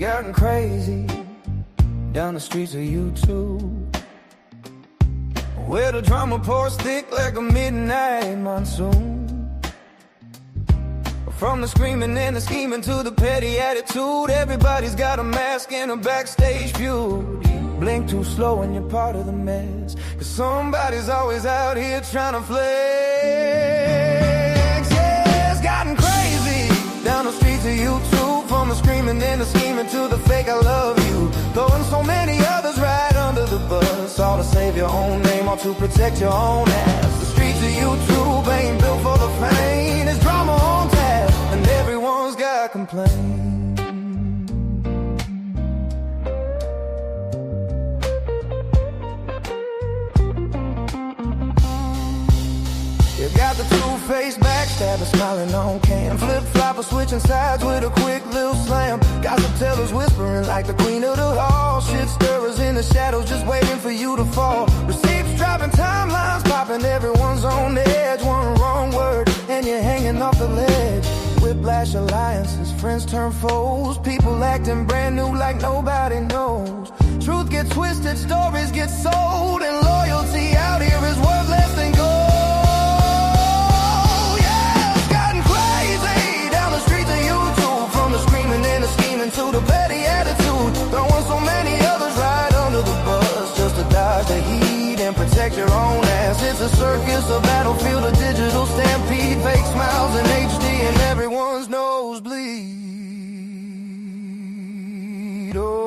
gotten crazy down the streets of YouTube, where the drama pours thick like a midnight monsoon. From the screaming and the scheming to the petty attitude, everybody's got a mask and a backstage feud. Blink too slow and you're part of the mess, 'cause somebody's always out here trying to flex. Yeah, it's gotten crazy down the streets of YouTube, from the screaming and the scheming to the fake I love you, throwing so many others right under the bus, all to save your own name, all to protect your own ass. The streets of YouTube ain't built for the pain. It's drama on tap and everyone's got complaints. You got the two-faced backstabber smiling on cam, flip-flopper switching sides with a quick little slam, gossip tellers whispering like the queen of the hall, shit stirrers in the shadows just waiting for you to fall, receipts dropping, timelines popping, everyone's on edge, one wrong word and you're hanging off the ledge. Whiplash alliances, friends turn foes, people acting brand new like nobody knows. Truth gets twisted, stories get sold, and loyalty out here is worth less than gold. To the petty attitude, throwing so many others right under the bus, just to dodge the heat and protect your own ass. It's a circus, a battlefield, a digital stampede, fake smiles in HD and everyone's nosebleed. Oh.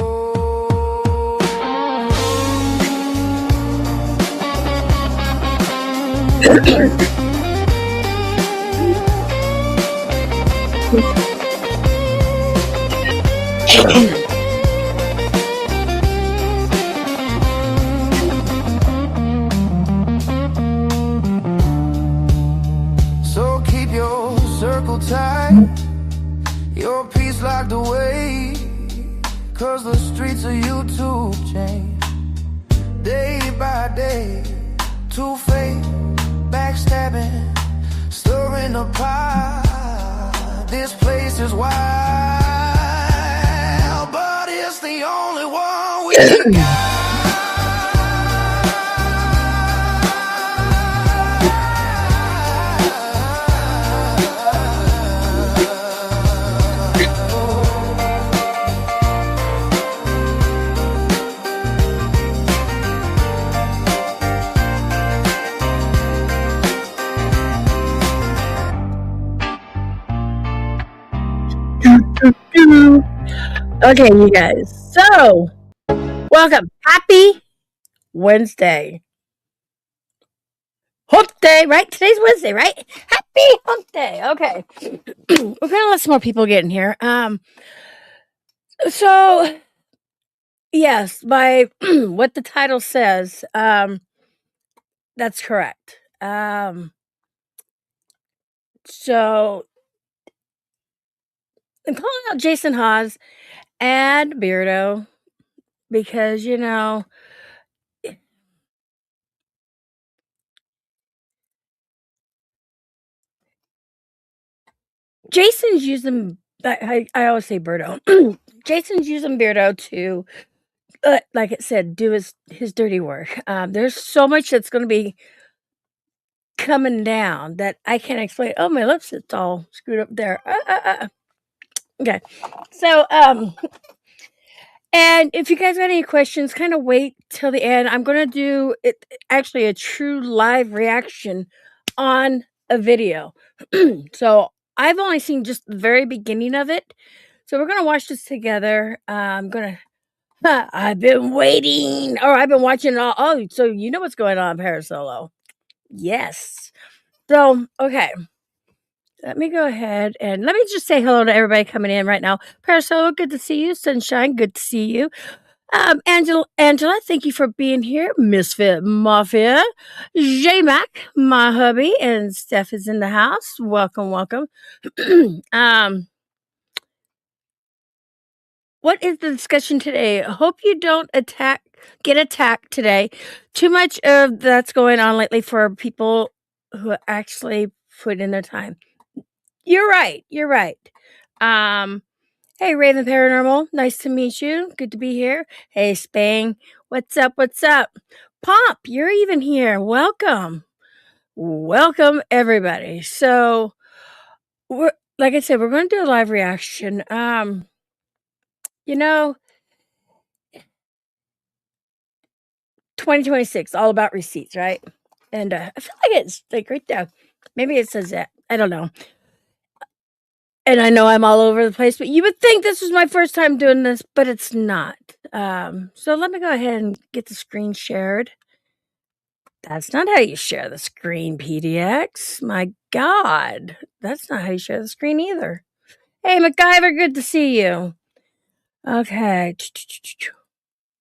So keep your circle tight, your peace locked away, 'cause the streets of YouTube change day by day. Two-faced, backstabbing, stirring the pot. This place is wild, but it's the only one we got. Okay, you guys. So, welcome. Happy Wednesday. Hump Day, right? Today's Wednesday, right? Happy Hump Day. Okay. We're gonna let some more people get in here. So yes, by what the title says, that's correct. So I'm calling out Jason Hawes and Beardo because, you know, Jason's using, I always say Beardo. Jason's using Beardo to, like it said, do his dirty work. There's so much that's going to be coming down that I can't explain. Oh, my lips, it's all screwed up there. Okay. So, and if you guys have any questions, kind of wait till the end. I'm going to do it actually a true live reaction on a video. So I've only seen just the very beginning of it. So we're going to watch this together. I'm going to, I've been waiting, or I've been watching all. Oh, so you know what's going on, Parasolo. Yes. So, okay. Let me go ahead and let me just say hello to everybody coming in right now. Parasolo, good to see you. Sunshine, good to see you. Angela, thank you for being here. Misfit Mafia, J Mac, my hubby, and Steph is in the house. Welcome, welcome. What is the discussion today? I hope you don't get attacked today. Too much of that's going on lately for people who actually put in their time. You're right. Hey, Raven Paranormal. Nice to meet you. Good to be here. Hey, Spang. What's up? What's up? Pomp, you're even here. Welcome. Welcome, everybody. So, like I said, we're going to do a live reaction. You know, 2026, all about receipts, right? And I feel like it's like right there. Maybe it says that. I don't know. And I know I'm all over the place, but you would think this was my first time doing this, but it's not. So let me go ahead and get the screen shared. That's not how you share the screen, PDX. My God, that's not how you share the screen either. Hey, MacGyver, good to see you. Okay.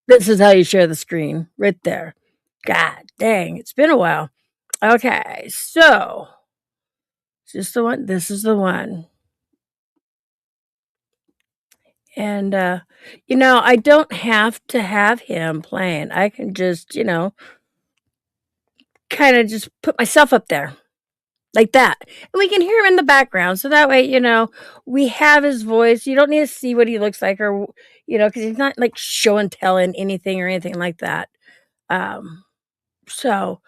This is how you share the screen, right there. God dang, it's been a while. Okay, so is this the one? This is the one. And, I don't have to have him playing. I can just, kind of just put myself up there like that. And we can hear him in the background. So that way, we have his voice. You don't need to see what he looks like or, because he's not like show and telling anything or anything like that. So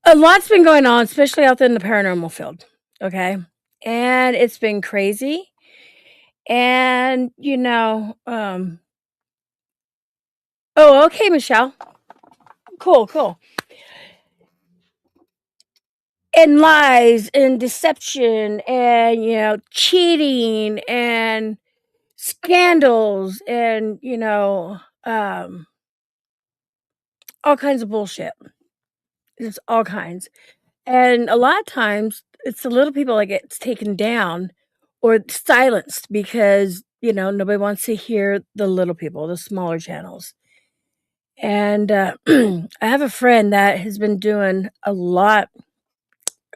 a lot's been going on, especially out there in the paranormal field. Okay. And it's been crazy. And, oh, okay, Michelle. Cool. And lies and deception and, cheating and scandals and, all kinds of bullshit. It's all kinds. And a lot of times it's the little people that gets taken down or silenced because, nobody wants to hear the little people, the smaller channels. And I have a friend that has been doing a lot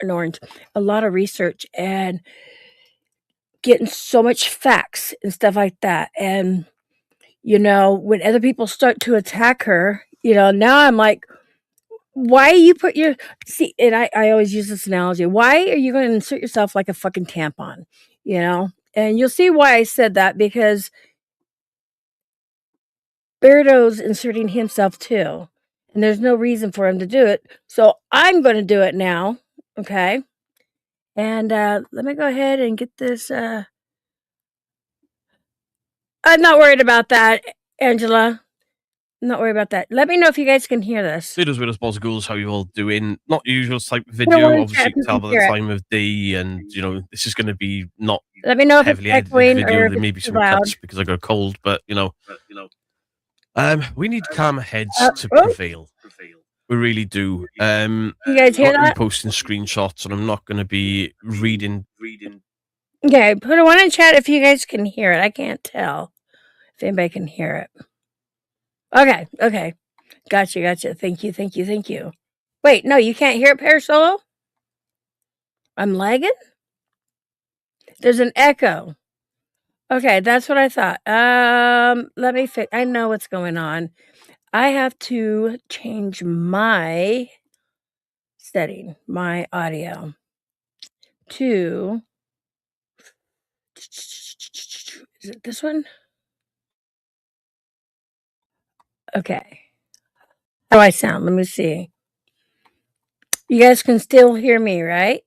of research and getting so much facts and stuff like that. And, when other people start to attack her, now I'm like, why you put your see, and I always use this analogy. Why are you going to insert yourself like a fucking tampon? And you'll see why I said that because Beardo's inserting himself too. And there's no reason for him to do it. So I'm going to do it now. Okay. And let me go ahead and get this. I'm not worried about that, Angela. I'm not worried about that. Let me know if you guys can hear this. Videos with us, Balls of Ghouls, how you all doing? Not usual type of video, obviously you can tell by the time of day, and this is going to be not Let me know heavily if it's edited echoing video. or There may be some cuts because I got a cold, but we need calmer heads to prevail. We really do. You guys hear that? I'm posting screenshots, and I'm not going to be reading. Okay, put a one in chat if you guys can hear it. I can't tell if anybody can hear it. Okay. Gotcha. Thank you. Wait, no, you can't hear it, Parasolo? I'm lagging? There's an echo. Okay, that's what I thought. Let me fix. I know what's going on. I have to change my setting, my audio to. Is it this one? Okay. How do I sound? Let me see. You guys can still hear me, right?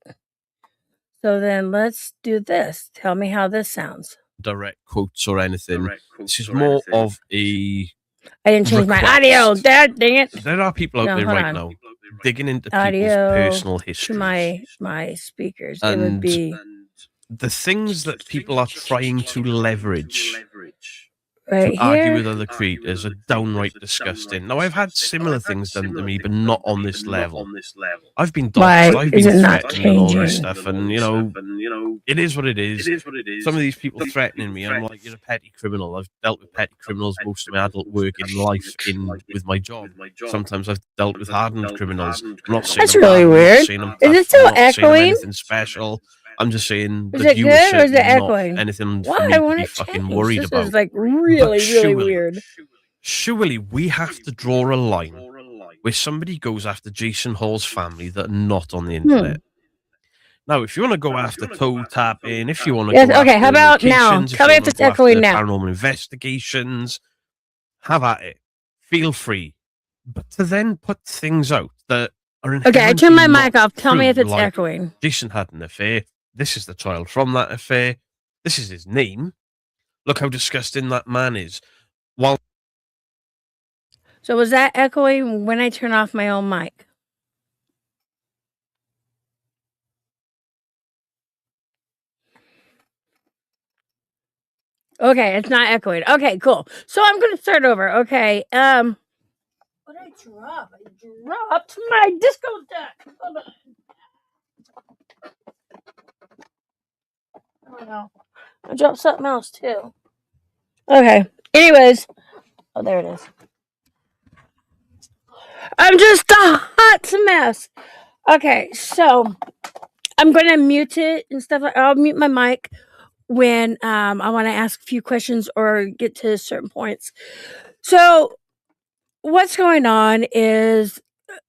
So then let's do this. Tell me how this sounds. Direct quotes or anything. This is more of a. I didn't change my audio. Dang it. There are people out there right now digging into people's personal history. To my speakers. It would be the things that people are trying to leverage right to argue with other creators are downright disgusting. Now, I've had similar things done to me, but not on this level. I've been doxxed, I've been threatened and all this stuff, and it is what it is. Some of these people threatening me, I'm like, you're a petty criminal. I've dealt with petty criminals most of my adult work in life with my job. Sometimes I've dealt with hardened criminals. I'm not saying that's really weird. Is it still echoing? Anything special. I'm just saying is it good or is it echoing? Anything for me to be fucking worried about. This is like really weird. Surely we have to draw a line where somebody goes after Jason Hall's family that are not on the internet. Now, if you want to go after toe tapping, if you want to Yes, go okay, after how about now? locations, Tell if me you if want it's to go after echoing now. paranormal investigations, have at it. Feel free. But to then put things out that are Okay, I turned my inherently mic not off. Tell me if true, it's like echoing. Jason had an affair. This is the child from that affair. This is his name. Look how disgusting that man is. While So was that echoing when I turn off my own mic? Okay, it's not echoing. Okay, cool. So I'm gonna start over. Okay. What did I drop? I dropped my disco deck. Hold on. Oh no. I dropped something else too. Okay. Anyways. Oh, there it is. I'm just a hot mess. Okay, so I'm gonna mute it and stuff. I'll mute my mic when I want to ask a few questions or get to certain points. So what's going on is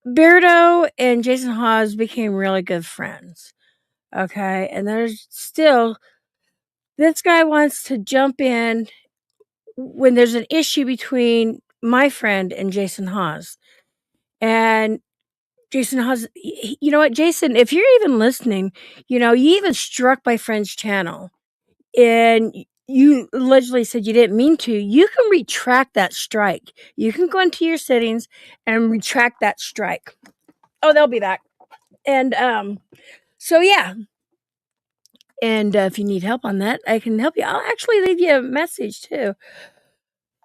Beardo and Jason Hawes became really good friends. Okay, and there's still this guy wants to jump in when there's an issue between my friend and Jason Hawes. And Jason Hawes, you know what, Jason, if you're even listening, you even struck my friend's channel and you allegedly said you didn't mean to. You can retract that strike. You can go into your settings and retract that strike. Oh, they'll be back. And so yeah. And if you need help on that, I can help you. I'll actually leave you a message too.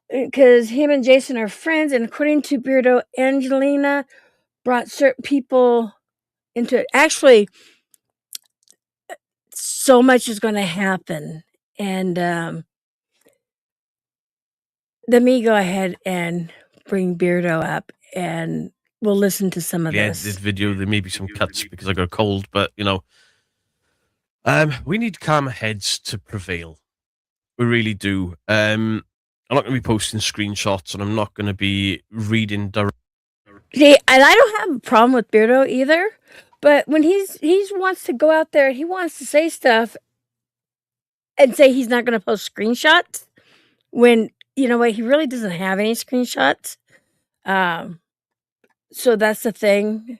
Because him and Jason are friends, and according to Beardo, Angelina brought certain people into it. Actually, so much is going to happen. And let me go ahead and bring Beardo up, and we'll listen to some of this video, there may be some cuts because I got a cold, but we need calmer heads to prevail. We really do. I'm not going to be posting screenshots, and I'm not going to be reading directly. See, and I don't have a problem with Beardo either, but when he wants to go out there, he wants to say stuff and say he's not going to post screenshots when you know what, he really doesn't have any screenshots. So that's the thing.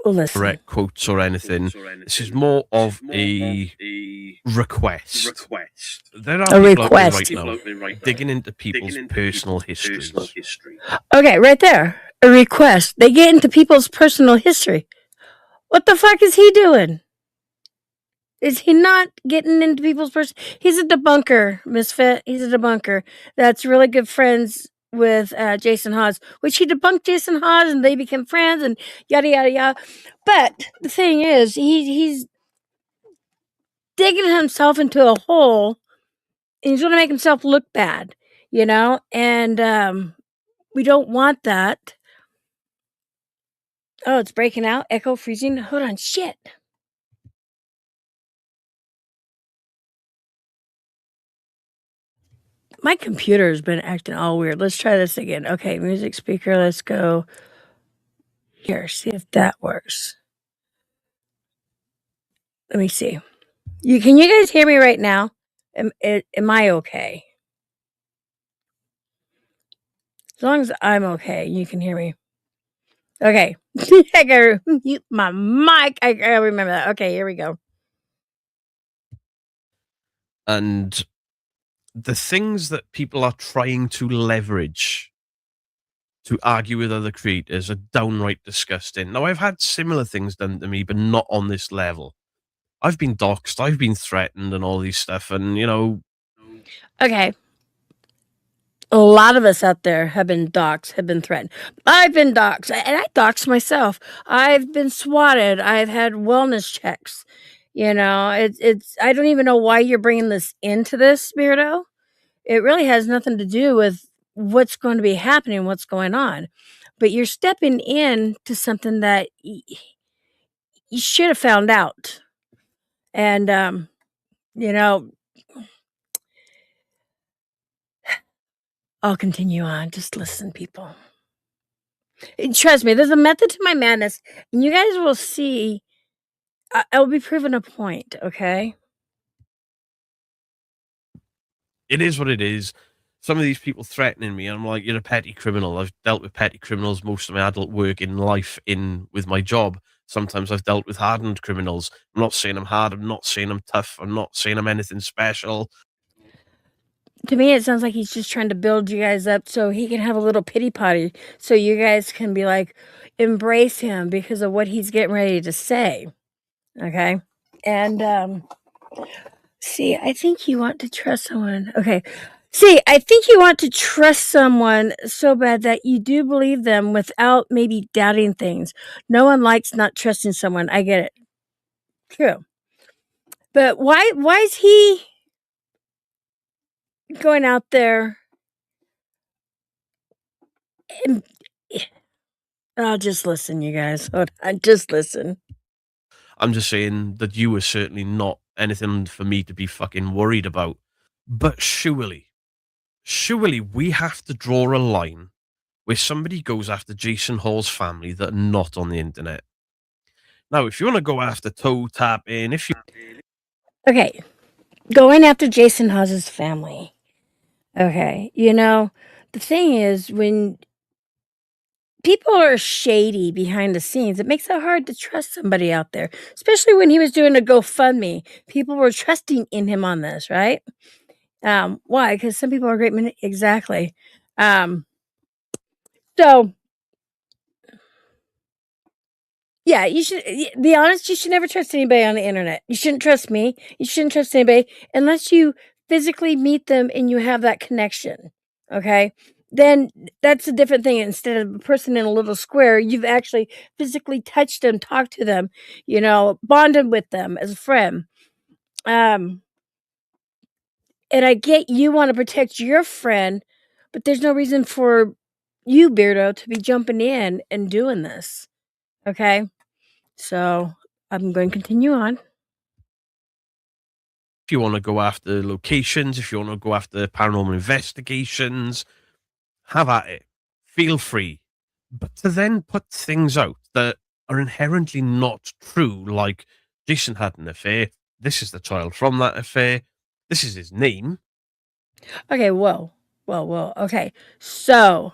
Listen. Direct quotes or anything. This is more of a request. There are people out there right now digging into people's personal histories. Okay, right there. A request. They get into people's personal history. What the fuck is he doing? Is he not getting into people's personal... He's a debunker, Misfit. He's a debunker that's really good friends with Jason Hawes, which he debunked Jason Hawes and they became friends and yada yada yada. But the thing is, he's digging himself into a hole and he's going to make himself look bad, and we don't want that. Oh, it's breaking out. Echo, freezing. Hold on. Shit. My computer has been acting all weird. Let's try this again. Okay, music speaker. Let's go here. See if that works. Let me see. Can you guys hear me right now? Am I okay? As long as I'm okay, you can hear me. Okay. I gotta mute my mic. I gotta remember that. Okay, here we go. And the things that people are trying to leverage to argue with other creators are downright disgusting. Now, I've had similar things done to me, but not on this level. I've been doxxed, I've been threatened and all these stuff, and Okay. A lot of us out there have been doxxed, have been threatened. I've been doxxed, and I doxed myself. I've been swatted. I've had wellness checks. It's. I don't even know why you're bringing this into this, Beardo. It really has nothing to do with what's going to be happening, what's going on. But you're stepping in to something that you should have found out. And, I'll continue on. Just listen, people. Trust me, there's a method to my madness, and you guys will see. I will be proven a point, okay? It is what it is. Some of these people threatening me, I'm like, you're a petty criminal. I've dealt with petty criminals most of my adult work in life with my job. Sometimes I've dealt with hardened criminals. I'm not saying I'm hard. I'm not saying I'm tough. I'm not saying I'm anything special. To me, it sounds like he's just trying to build you guys up so he can have a little pity party so you guys can be like, embrace him because of what he's getting ready to say. Okay? And, see, I think you want to trust someone. Okay. See, I think you want to trust someone so bad that you do believe them without maybe doubting things. No one likes not trusting someone. I get it. True. But why is he going out there and I'll just listen, you guys. Hold on, just listen. I'm just saying that you were certainly not anything for me to be fucking worried about. But surely we have to draw a line where somebody goes after Jason Hall's family that are not on the internet. Now, if you want to go after toe tapping, Okay, going after Jason Hawes' family. Okay, the thing is, when people are shady behind the scenes, it makes it hard to trust somebody out there, especially when he was doing a GoFundMe. People were trusting in him on this, right? Why? Because some people are great. Exactly. So, yeah, you should be honest. You should never trust anybody on the internet. You shouldn't trust me. You shouldn't trust anybody unless you physically meet them and you have that connection. Okay? Then that's a different thing. Instead of a person in a little square, you've actually physically touched them, talked to them, bonded with them as a friend. And I get you want to protect your friend, but there's no reason for you, Beardo, to be jumping in and doing this. Okay? So I'm going to continue on. if you want to go after locations, if you want to go after paranormal investigations, have at it. Feel free. But to then put things out that are inherently not true, like Jason had an affair, this is the child from that affair, this is his name. Okay, whoa. Okay, so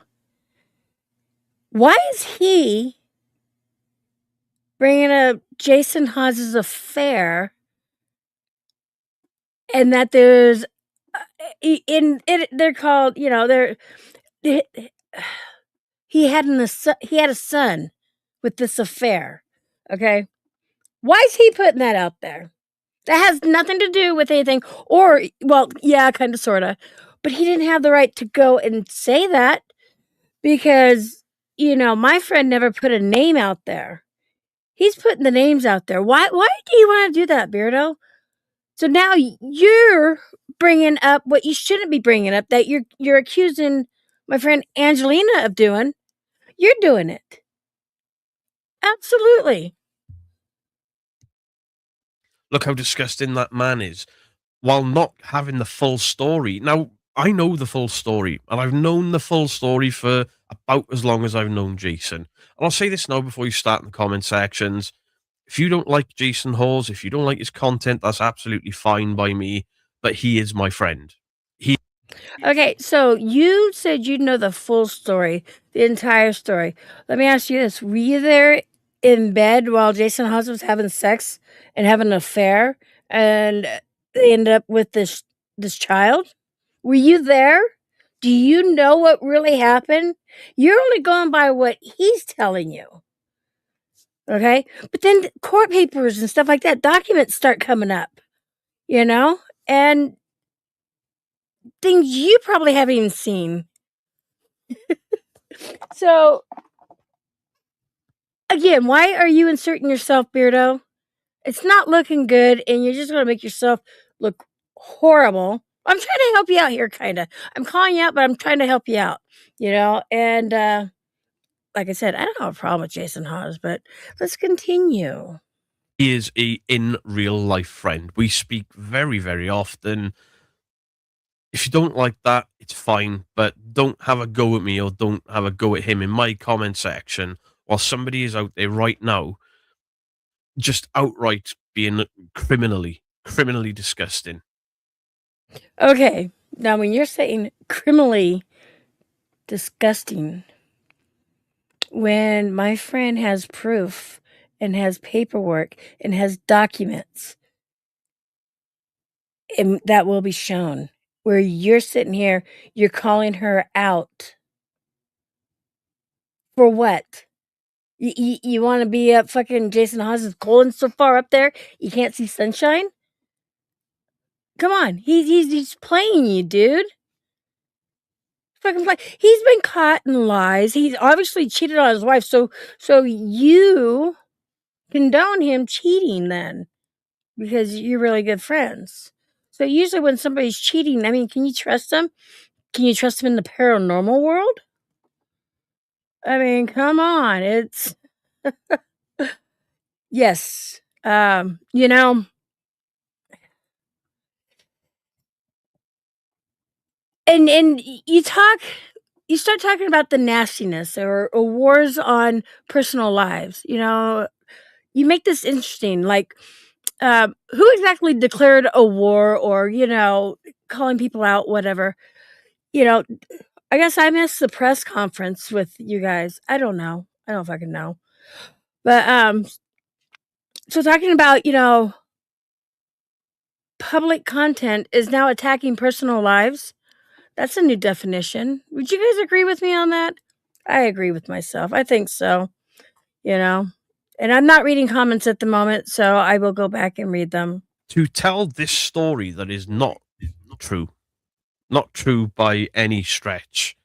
why is he bringing up Jason Hawes' affair and that there's in it? They're called, they're he had a son with this affair. Okay, why is he putting that out there? That has nothing to do with anything, or well, yeah, kind of, sorta, but he didn't have the right to go and say that because my friend never put a name out there. He's putting the names out there. Why do you want to do that, Beardo? So now you're bringing up what you shouldn't be bringing up, that you're accusing my friend Angelina of doing. You're doing it. Absolutely. Look how disgusting that man is, while not having the full story. Now, I know the full story, and I've known the full story for about as long as I've known Jason. And I'll say this now before you start in the comment sections. If you don't like Jason Hawes, if you don't like his content, that's absolutely fine by me, but he is my friend. Okay, so you said you know the full story, the entire story. Let me ask you this. Were you there in bed while Jason Hawes was having sex and having an affair and they ended up with this child? Were you there? Do you know what really happened? You're only going by what he's telling you. Okay? But then court papers and stuff like that, documents start coming up, and things you probably haven't even seen. So, again, why are you inserting yourself, Beardo? It's not looking good, and you're just going to make yourself look horrible. I'm trying to help you out here, kind of. I'm calling you out, but I'm trying to help you out, and like I said, I don't have a problem with Jason Hawes, but let's continue. He is a in real life friend. We speak very, very often. If you don't like that, it's fine, but don't have a go at me or don't have a go at him in my comment section while somebody is out there right now just outright being criminally disgusting. Okay, now when you're saying criminally disgusting, when my friend has proof and has paperwork and has documents, and that will be shown, where you're sitting here, you're calling her out. For what? You want to be up fucking Jason Hawes' colon so far up there you can't see sunshine? Come on, he's playing you, dude. Fucking play. He's been caught in lies. He's obviously cheated on his wife. So you condone him cheating then, because you're really good friends. So usually when somebody's cheating, I mean, can you trust them? Can you trust them in the paranormal world? I mean, come on. It's yes. You know, and you start talking about the nastiness or wars on personal lives. You know, you make this interesting. Like, who exactly declared a war, or calling people out, whatever. You know, I guess I missed the press conference with you guys. I don't know. I don't fucking know. But so talking about public content is now attacking personal lives. That's a new definition. Would you guys agree with me on that? I agree with myself. I think so. And I'm not reading comments at the moment, so I will go back and read them. To tell this story that is not true by any stretch,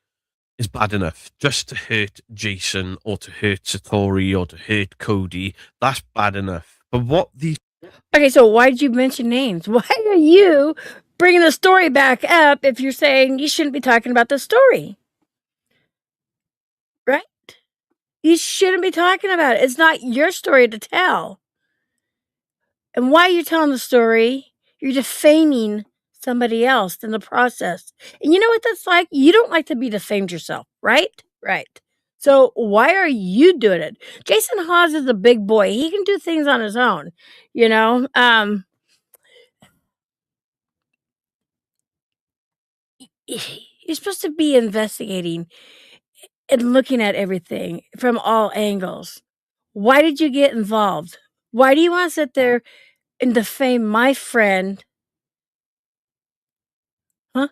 is bad enough. Just to hurt Jason or to hurt Satori or to hurt Cody, that's bad enough. But what these... Okay, so why did you mention names? Why are you bringing the story back up if you're saying you shouldn't be talking about the story? Right? You shouldn't be talking about it. It's not your story to tell. And while you're telling the story, you're defaming somebody else in the process. And you know what that's like? You don't like to be defamed yourself, right? Right. So why are you doing it? Jason Hawes is a big boy. He can do things on his own, You're supposed to be investigating and looking at everything from all angles. Why did you get involved? Why do you want to sit there and defame my friend? Huh?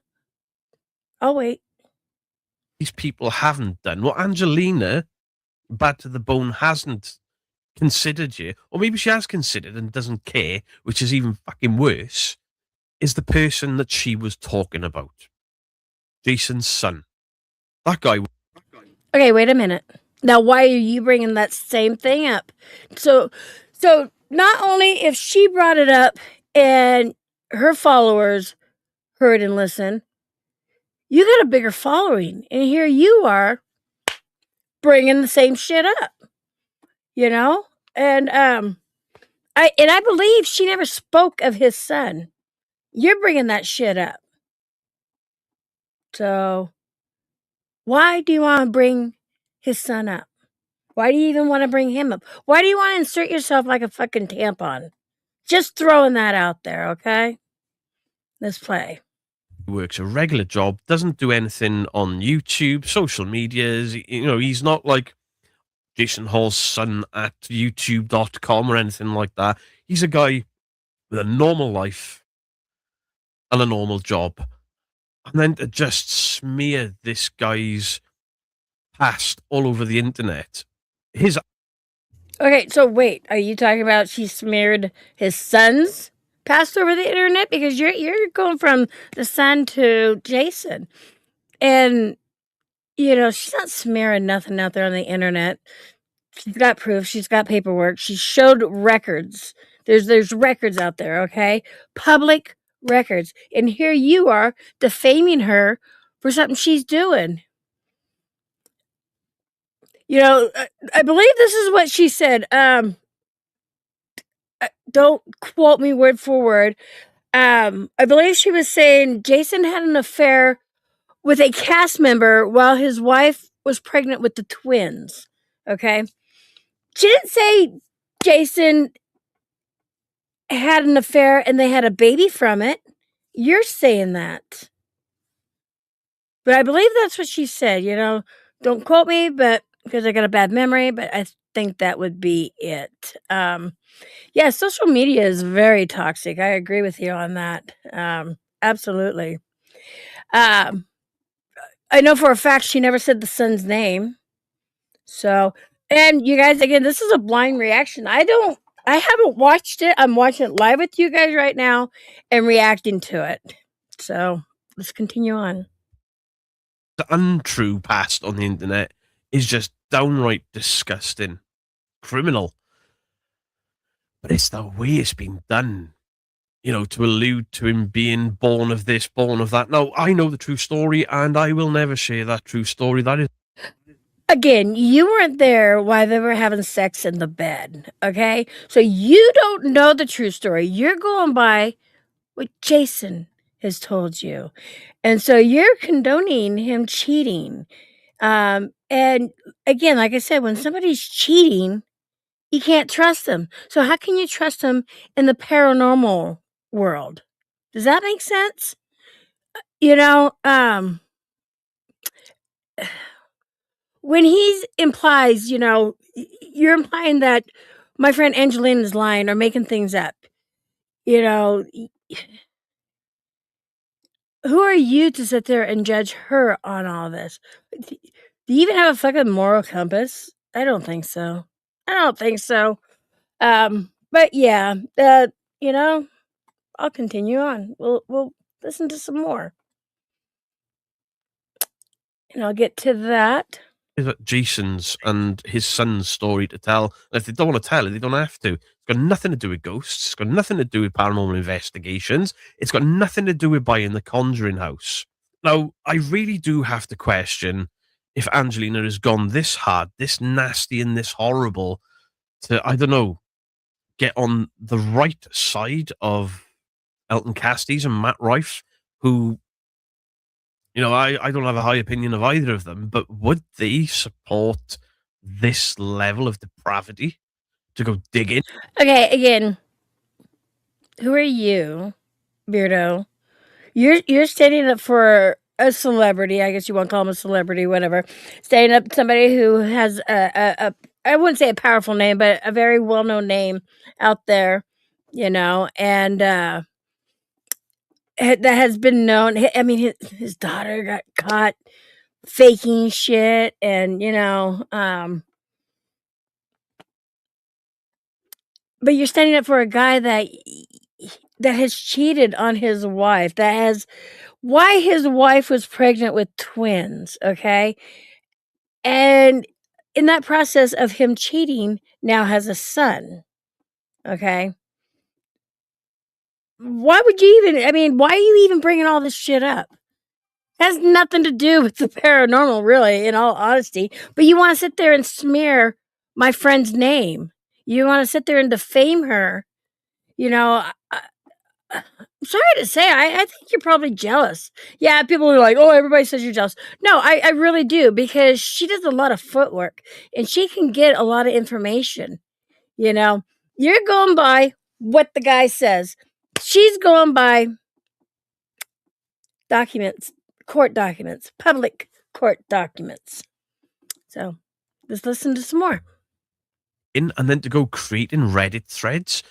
I'll wait. These people haven't done what Angelina, bad to the bone, hasn't considered you, or maybe she has considered and doesn't care, which is even fucking worse, is the person that she was talking about. Jason's son. That guy. Okay, wait a minute. Now, why are you bringing that same thing up? So not only if she brought it up and her followers heard and listened, you got a bigger following, and here you are bringing the same shit up, and I believe she never spoke of his son. You're bringing that shit up. So why do you want to bring his son up? Why do you even want to bring him up? Why do you want to insert yourself like a fucking tampon? Just throwing that out there, okay? Let's play. Works a regular job, doesn't do anything on YouTube, social medias. He's not like Jason Hall's son at youtube.com or anything like that. He's a guy with a normal life and a normal job. And then to just smear this guy's past all over the internet. Okay, so wait, are you talking about she smeared his son's past over the internet? Because you're going from the son to Jason. And, she's not smearing nothing out there on the internet. She's got proof. She's got paperwork. She showed records. There's records out there, okay? Public records. And here you are defaming her for something she's doing. I believe this is what she said. Don't quote me word for word. I believe she was saying Jason had an affair with a cast member while his wife was pregnant with the twins. Okay. She didn't say Jason had an affair and they had a baby from it. You're saying that. But I believe that's what she said. Don't quote me, but because I got a bad memory, but I think that would be it. Yeah, social media is very toxic. I agree with you on that. Absolutely. Um, I know for a fact she never said the son's name. So, and you guys, again, this is a blind reaction. I haven't watched it. I'm watching it live with you guys right now and reacting to it. So, let's continue on. The untrue past on the internet is just downright disgusting, criminal. But it's the way it's been done, to allude to him being born of this, born of that. Now, I know the true story, and I will never share that true story. That is... Again, you weren't there while they were having sex in the bed, okay? So you don't know the true story. You're going by what Jason has told you. And so you're condoning him cheating. And again, like I said, when somebody's cheating, you can't trust them. So how can you trust them in the paranormal world? Does that make sense? When he implies, you're implying that my friend Angelina is lying or making things up. Who are you to sit there and judge her on all this? Do you even have a fucking moral compass? I don't think so. But yeah, I'll continue on. We'll listen to some more. And I'll get to that. Is it Jason's and his son's story to tell? And if they don't want to tell it, they don't have to. It's got nothing to do with ghosts. It's got nothing to do with paranormal investigations. It's got nothing to do with buying the Conjuring house. Now, I really do have to question if Angelina has gone this hard, this nasty, and this horrible to, I don't know, get on the right side of Elton Casties and Matt Rife, who, I don't have a high opinion of either of them, but would they support this level of depravity to go dig in? Okay, again, who are you, Beardo? You're standing up for a celebrity. I guess you want to call him a celebrity, whatever. Standing up to somebody who has a I wouldn't say a powerful name, but a very well-known name out there, and that has been known. I mean, his daughter got caught faking shit, and but you're standing up for a guy that has cheated on his wife, why his wife was pregnant with twins, okay? And in that process of him cheating, now has a son, okay? Why are you even bringing all this shit up? It has nothing to do with the paranormal, really, in all honesty. But you want to sit there and smear my friend's name. You want to sit there and defame her. I'm sorry to say, I think you're probably jealous. Yeah, people are like, oh, everybody says you're jealous. No, I really do, because she does a lot of footwork and she can get a lot of information. You're going by what the guy says. She's going by documents, court documents, public court documents. So let's listen to some more. And then to go creating Reddit threads,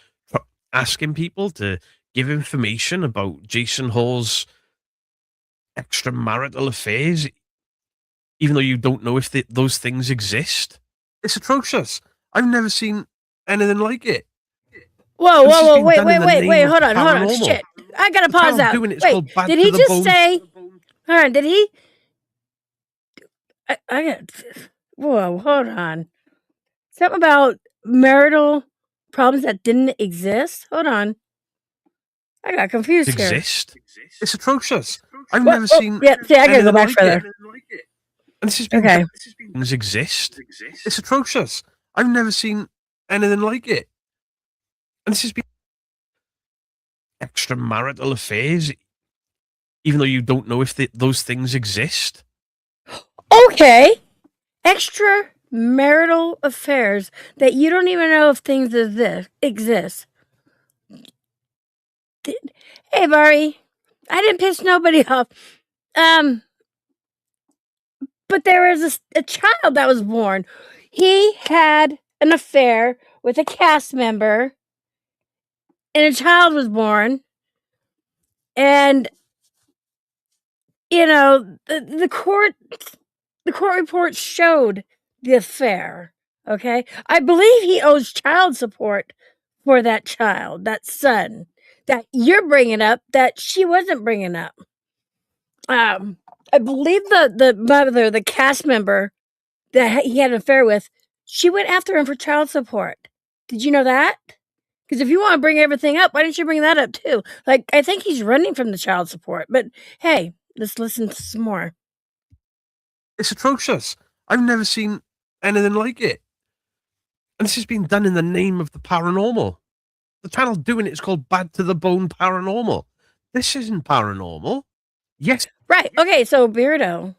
asking people to give information about Jason Hall's extramarital affairs, even though you don't know if those things exist. It's atrocious. I've never seen anything like it. Whoa, wait, hold on, shit. I gotta pause out. Wait, did he just say, hold on, did he? I got, whoa, hold on. Something about marital problems that didn't exist? Hold on. I got confused here. Exist? It's atrocious. I've never seen. Yeah, see, I gotta go back further. And this has been okay. Things exist. It's atrocious. I've never seen anything like it. And this has been. extramarital affairs, even though you don't know if those things exist? Okay. Extramarital affairs that you don't even know if things exist. Hey, Vari, I didn't piss nobody off. But there was a child that was born. He had an affair with a cast member, and a child was born. And the court report showed the affair. Okay, I believe he owes child support for that child, that son that you're bringing up that she wasn't bringing up. I believe the mother, the cast member that he had an affair with, she went after him for child support. Did you know that? Because if you want to bring everything up, why didn't you bring that up too? Like, I think he's running from the child support. But hey, let's listen to some more. It's atrocious. I've never seen anything like it. And this has been done in the name of the paranormal. The channel doing it is called Bad to the Bone Paranormal. This isn't paranormal. Yes. Right. Okay, so Beardo.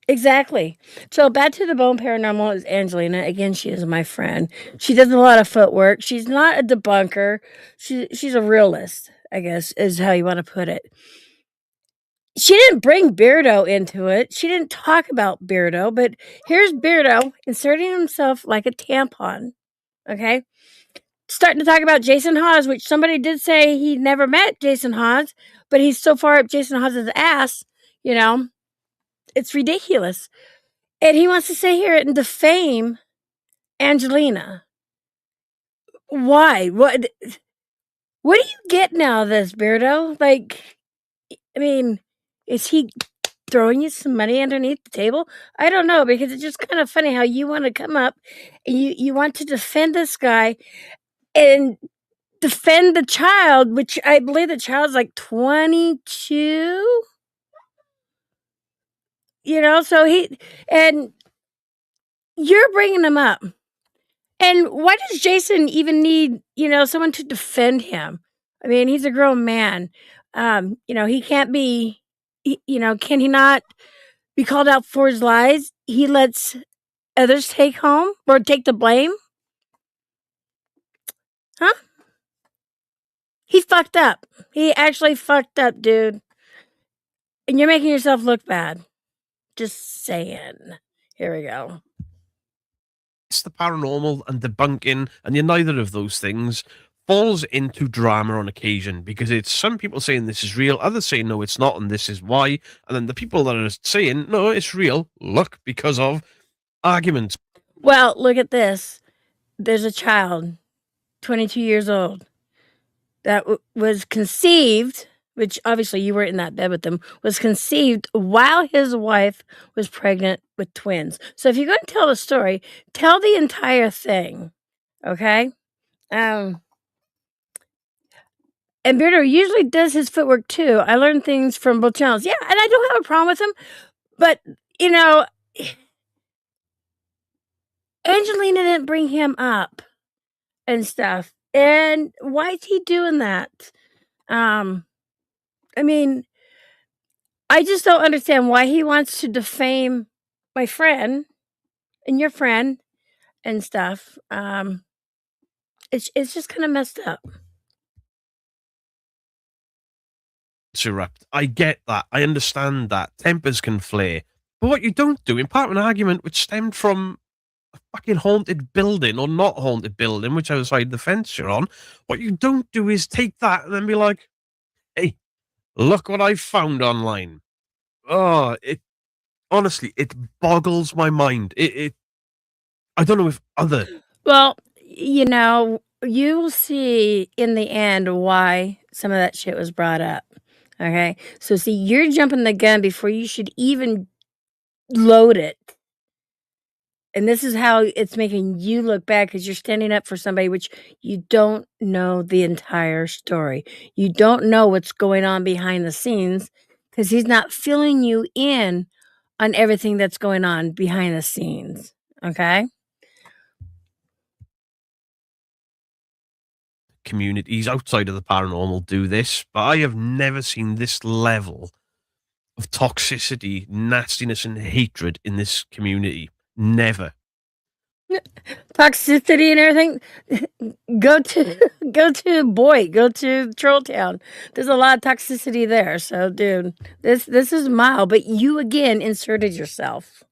Exactly. So Bad to the Bone Paranormal is Angelina. Again, she is my friend. She does a lot of footwork. She's not a debunker. She's a realist, I guess, is how you want to put it. She didn't bring Beardo into it. She didn't talk about Beardo, but here's Beardo inserting himself like a tampon. Okay? Starting to talk about Jason Hawes, which somebody did say he never met Jason Hawes, but he's so far up Jason Hawes' ass, it's ridiculous. And he wants to sit here and defame Angelina. Why? What do you get now of this, Beardo? Like, I mean, is he throwing you some money underneath the table? I don't know, because it's just kind of funny how you want to come up and you want to defend this guy and defend the child, which I believe the child's like 22. So and you're bringing him up. And why does Jason even need, someone to defend him? I mean, he's a grown man. He can't be, can he not be called out for his lies? He lets others take the blame? Huh? He fucked up. He actually fucked up, dude. And you're making yourself look bad. Just saying. Here we go. It's the paranormal and debunking, and you're neither of those things, falls into drama on occasion, because it's some people saying this is real, others saying no, it's not, and this is why. And then the people that are saying no, it's real, look, because of arguments. Well, look at this. There's a child, 22 years old, that was conceived, which obviously you weren't in that bed with him, was conceived while his wife was pregnant with twins. So if you're going to tell the story, tell the entire thing, okay? And Beardo usually does his footwork too. I learned things from both channels. Yeah, and I don't have a problem with him, but, Angelina didn't bring him up and stuff. And why is he doing that? I mean, I just don't understand why he wants to defame my friend and your friend and stuff. It's just kind of messed up. Interrupt. I get that. I understand that. Tempers can flare. But what you don't do in part of an argument which stemmed from a fucking haunted building or not haunted building, whichever side of the fence you're on, what you don't do is take that and then be like, hey, look what I found online. Oh, honestly, it boggles my mind. I don't know if other. Well, you'll see in the end why some of that shit was brought up. Okay? So see, you're jumping the gun before you should even load it. And this is how it's making you look bad, because you're standing up for somebody which you don't know the entire story. You don't know what's going on behind the scenes, because he's not filling you in on everything that's going on behind the scenes. Okay? communities outside of the paranormal do this, but I have never seen this level of toxicity, nastiness, and hatred in this community. Never. Toxicity and everything. Go to Troll Town. There's a lot of toxicity there. So, dude, this is mild, but you again inserted yourself.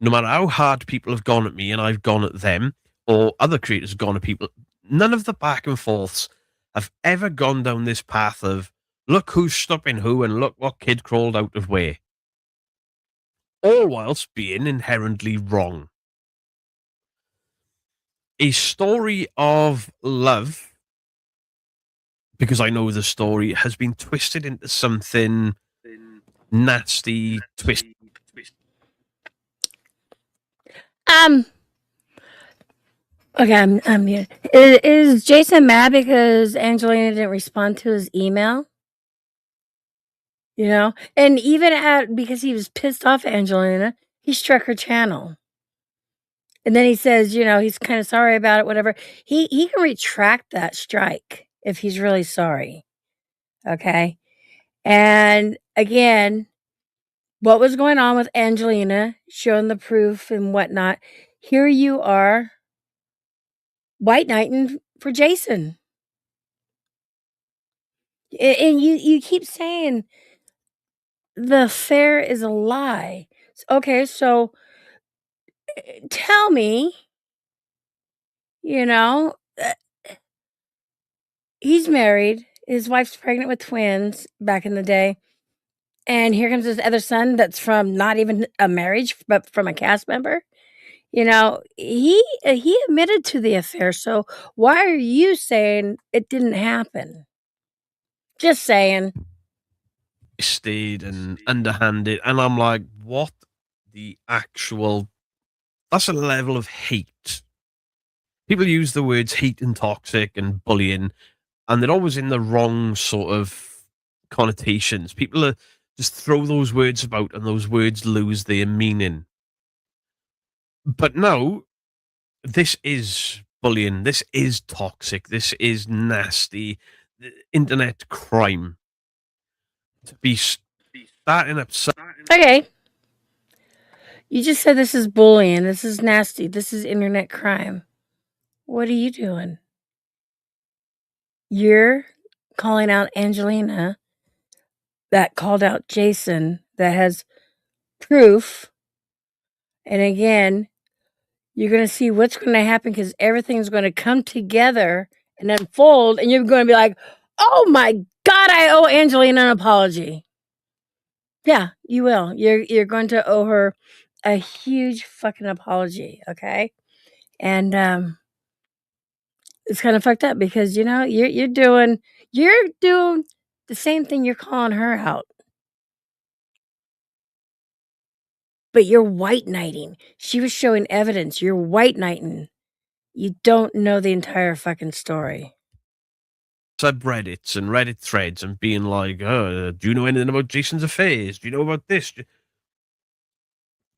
No matter how hard people have gone at me and I've gone at them, or other creators have gone at people, none of the back and forths have ever gone down this path of look who's stopping who and look what kid crawled out of where. All whilst being inherently wrong. A story of love, because I know the story, has been twisted into something nasty, twisted. Okay, I'm here. Is Jason mad because Angelina didn't respond to his email? You know, and even because he was pissed off at Angelina, he struck her channel. And then he says, you know, he's kind of sorry about it, whatever. He can retract that strike if he's really sorry. Okay. And again, what was going on with Angelina, showing the proof and whatnot. Here you are, white knighting for Jason. And you keep saying the affair is a lie. Okay, so tell me, you know, he's married. His wife's pregnant with twins back in the day. And here comes his other son that's from not even a marriage, but from a cast member. You know, he admitted to the affair. So why are you saying it didn't happen? Just saying. Stayed and underhanded. And I'm like, what the actual... That's a level of hate. People use the words hate and toxic and bullying, and they're always in the wrong sort of connotations. People just throw those words about, and those words lose their meaning. But no, this is bullying. This is toxic. This is nasty. Internet crime. To be starting up... Okay. You just said this is bullying. This is nasty. This is internet crime. What are you doing? You're calling out Angelina that called out Jason that has proof. And again, you're going to see what's going to happen because everything's going to come together and unfold. And you're going to be like, oh my God, I owe Angelina an apology. Yeah, you will. You're going to owe her a huge fucking apology. Okay. And, it's kind of fucked up because, you know, you're doing the same thing. You're calling her out. But you're white knighting. She was showing evidence. You're white knighting. You don't know the entire fucking story. Subreddits and Reddit threads and being like, do you know anything about Jason's affairs? Do you know about this?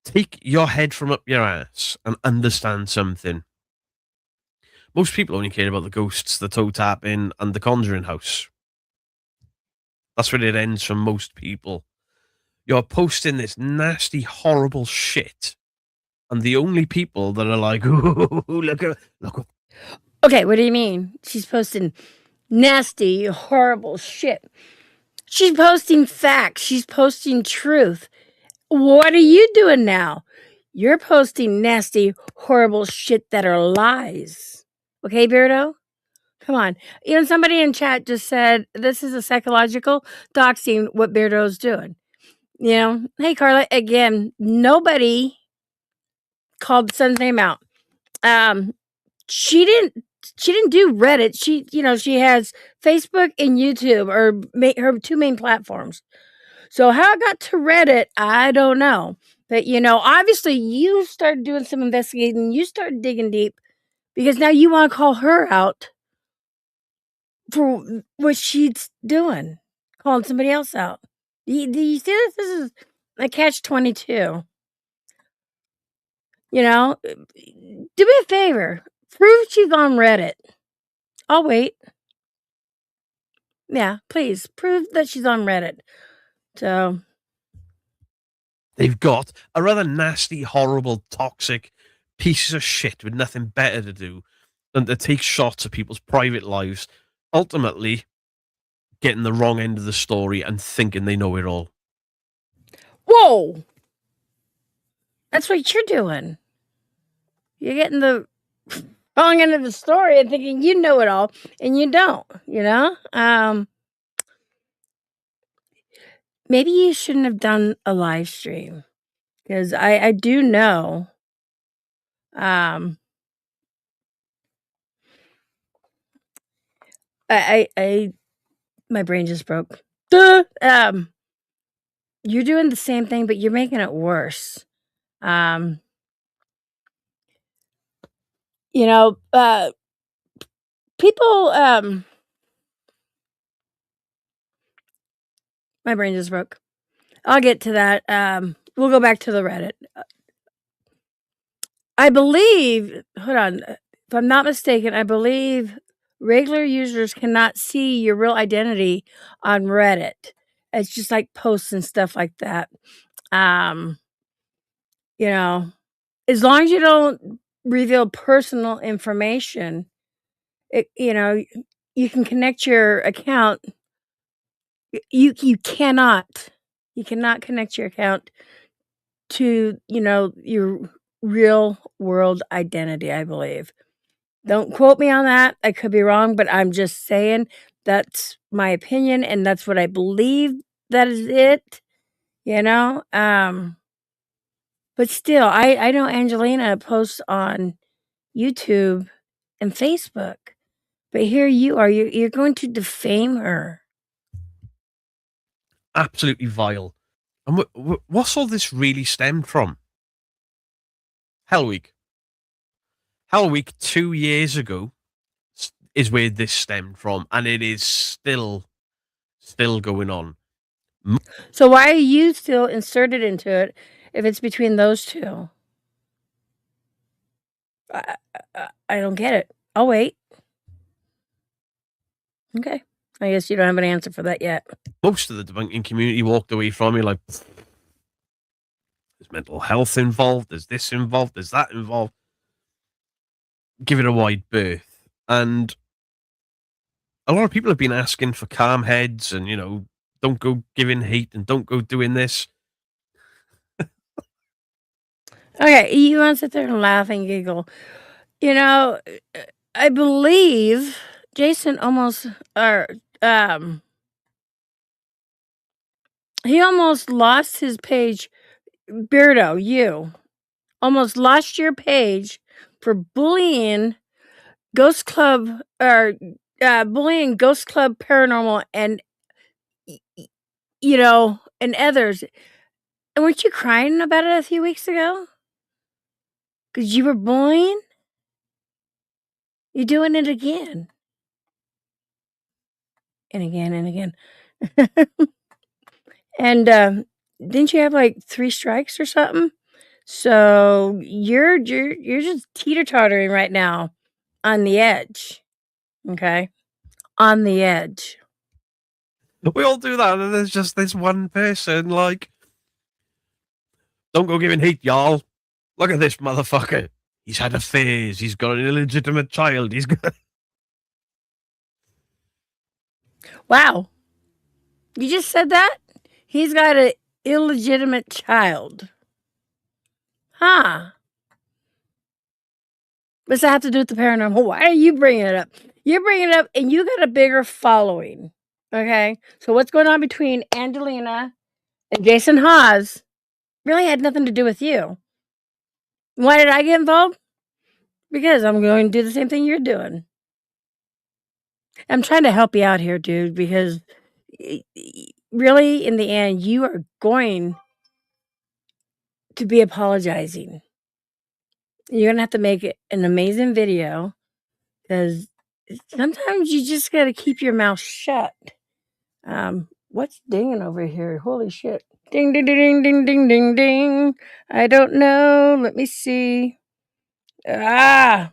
Take your head from up your ass and understand something. Most people only care about the ghosts, the toe tapping, and the conjuring house. That's where it ends for most people. You're posting this nasty, horrible shit, and the only people that are like, "Ooh, look." Okay, what do you mean? She's posting nasty, horrible shit. She's posting facts. She's posting truth. What are you doing now? You're posting nasty, horrible shit that are lies. Okay, Beardo? Come on. Even somebody in chat just said this is a psychological doxing what Beardo's doing. You know, hey, Carla, again, nobody called the son's name out. She didn't do Reddit. She has Facebook and YouTube or her two main platforms. So how it got to Reddit, I don't know. But, you know, obviously you started doing some investigating. You started digging deep because now you want to call her out for what she's doing, calling somebody else out. Do you see this? This is a catch-22. You know, do me a favor. Prove she's on Reddit. I'll wait. Yeah, please prove that she's on Reddit. So they've got a rather nasty, horrible, toxic pieces of shit with nothing better to do than to take shots of people's private lives, ultimately getting the wrong end of the story and thinking they know it all. whoa! That's what you're doing. You're getting the wrong end of the story and thinking you know it all, and you don't, you know? Maybe you shouldn't have done a live stream, because I do know, I my brain just broke. Duh! You're doing the same thing, but you're making it worse. You know, people, my brain just broke. I'll get to that. We'll go back to the Reddit. I believe, hold on, if I'm not mistaken, I believe regular users cannot see your real identity on Reddit. It's just like posts and stuff like that. You know, as long as you don't reveal personal information, you know, you can connect your account. You cannot connect your account to, you know, your real world identity, I believe. Don't quote me on that. I could be wrong, but I'm just saying that's my opinion and that's what I believe that is it, you know? But still, I know Angelina posts on YouTube and Facebook, but here you are, you're going to defame her. Absolutely vile. And what's all this really stemmed from? Hell Week. Hell Week 2 years ago is where this stemmed from, and it is still going on. So why are you still inserted into it if it's between those two? I don't get it. I'll wait. Okay. I guess you don't have an answer for that yet. Most of the debunking community walked away from me like, there's mental health involved, there's this involved, there's that involved. Give it a wide berth. And a lot of people have been asking for calm heads and, you know, don't go giving hate and don't go doing this. Okay, you want to sit there and laugh and giggle. You know, I believe Jason almost, he almost lost his page. Beardo, you almost lost your page for bullying Ghost Club, or bullying Ghost Club Paranormal and, you know, and others. And weren't you crying about it a few weeks ago? Because you were bullying? You're doing it again. And again and again. And didn't you have like 3 strikes or something? So you're just teeter-tottering right now on the edge. Okay? On the edge. We all do that, and there's just this one person like, don't go giving hate, y'all. Look at this motherfucker. He's had affairs. He's got an illegitimate child. He's got... Wow. You just said that? He's got an illegitimate child. Huh. What's that have to do with the paranormal? Why are you bringing it up? You're bringing it up and you got a bigger following. Okay? So what's going on between Angelina and Jason Hawes really had nothing to do with you. Why did I get involved? Because I'm going to do the same thing you're doing. I'm trying to help you out here, dude, because really, in the end, you are going to be apologizing. You're going to have to make an amazing video, because sometimes you just got to keep your mouth shut. What's dinging over here? Holy shit. Ding, ding, ding, ding, ding, ding, ding. I don't know. Let me see. Ah.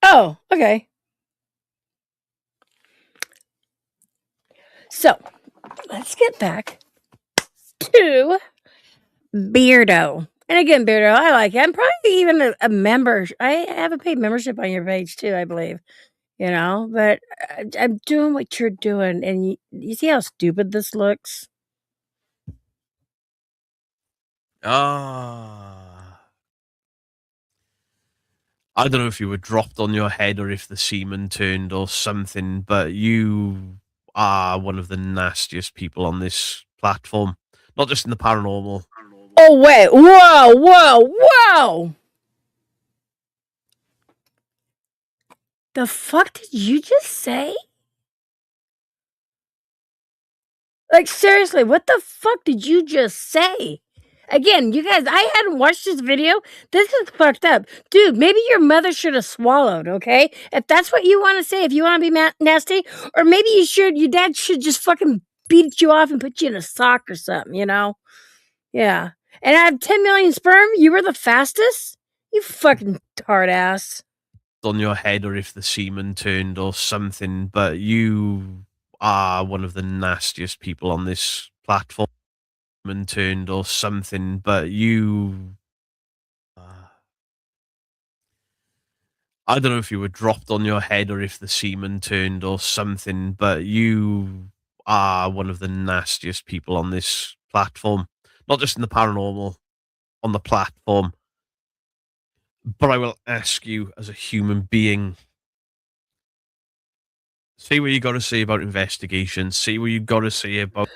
Oh, okay. So, let's get back to Beardo. And again, Beardo, I like it. I'm probably even a member. I have a paid membership on your page too, I believe. You know, but I'm doing what you're doing, and you see how stupid this looks? I don't know if you were dropped on your head or if the semen turned or something, but you are one of the nastiest people on this platform. Not just in the paranormal. Oh, wait. Whoa, whoa, whoa! The fuck did you just say? Like, seriously, what the fuck did you just say? Again, you guys, I hadn't watched this video. This is fucked up. Dude, maybe your mother should have swallowed, okay? If that's what you want to say, if you want to be nasty, or maybe your dad should just fucking beat you off and put you in a sock or something, you know? Yeah. And I have 10 million sperm? You were the fastest? You fucking tart ass. On your head or if the semen turned or something, but you are one of the nastiest people on this platform. Turned or something, but you I don't know if you were dropped on your head or if the semen turned or something, but you are one of the nastiest people on this platform. Not just in the paranormal, on the platform. But I will ask you as a human being, say what you got to say about investigations, say what you got to say about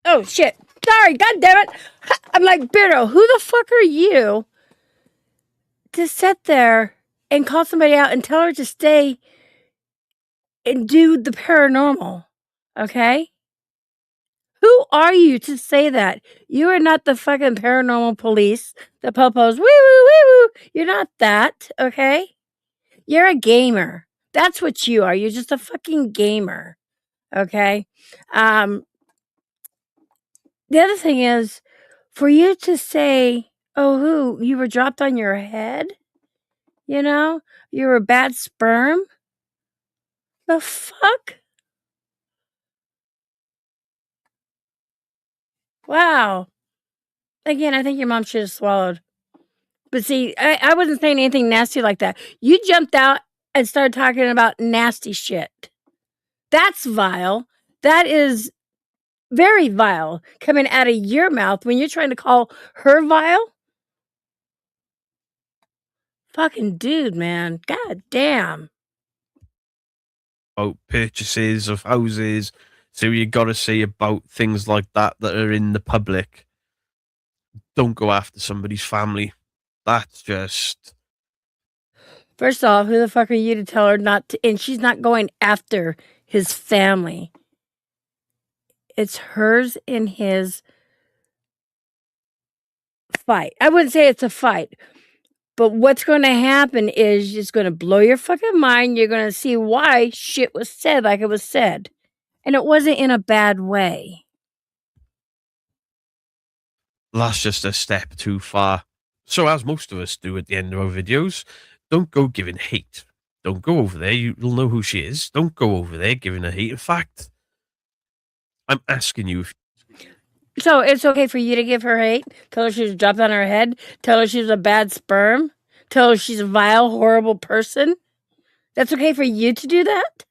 Oh, shit. Sorry, god damn it. I'm like, Beardo, who the fuck are you to sit there and call somebody out and tell her to stay and do the paranormal? Okay? Who are you to say that? You are not the fucking paranormal police, the popos, woo woo woo woo. You're not that, okay? You're a gamer. That's what you are. You're just a fucking gamer. Okay? The other thing is, for you to say, oh, who? You were dropped on your head? You know? You were bad sperm? The fuck? Wow. Again, I think your mom should have swallowed. But see, I wasn't saying anything nasty like that. You jumped out and started talking about nasty shit. That's vile. That is very vile coming out of your mouth when you're trying to call her vile. Fucking dude, man. God damn. about purchases of houses, say what you got to say about things like that that are in the public. Don't go after somebody's family. That's just. First off, who the fuck are you to tell her not to? And she's not going after his family. It's hers and his fight. I wouldn't say it's a fight. But what's going to happen is it's going to blow your fucking mind. You're going to see why shit was said like it was said. And it wasn't in a bad way. That's just a step too far. So, as most of us do at the end of our videos, don't go giving hate. Don't go over there. You'll know who she is. Don't go over there giving her hate. In fact, I'm asking you if. So it's okay for you to give her hate? Tell her she's dropped on her head? Tell her she's a bad sperm? Tell her she's a vile, horrible person? That's okay for you to do that?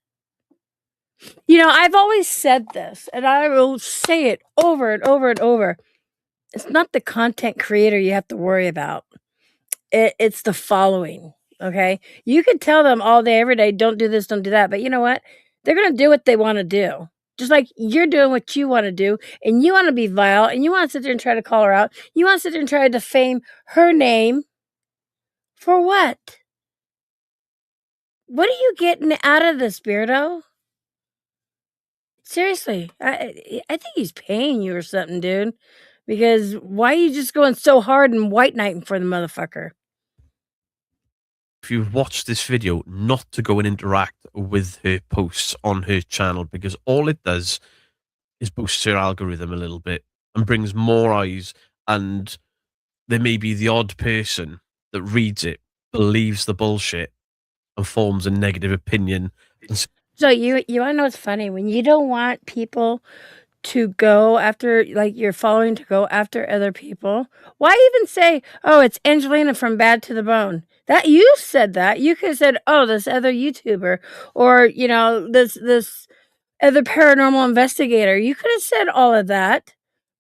You know, I've always said this, and I will say it over and over and over. It's not the content creator you have to worry about. It's the following, okay? You can tell them all day, every day, don't do this, don't do that. But you know what? They're going to do what they want to do. Just like you're doing what you want to do, and you want to be vile, and you want to sit there and try to call her out. You want to sit there and try to defame her name. For what? What are you getting out of this, Beardo? Seriously, I think he's paying you or something, dude. Because why are you just going so hard and white knighting for the motherfucker? If you've watched this video, not to go and interact with her posts on her channel, because all it does is boosts her algorithm a little bit and brings more eyes, and there may be the odd person that reads it, believes the bullshit, and forms a negative opinion. So you want to know what's funny? When you don't want people to go after, like, your following to go after other people, why even say, oh, it's Angelina from Bad to the Bone? That you said that. You could have said, oh, this other YouTuber, or, you know, this other paranormal investigator. You could have said all of that,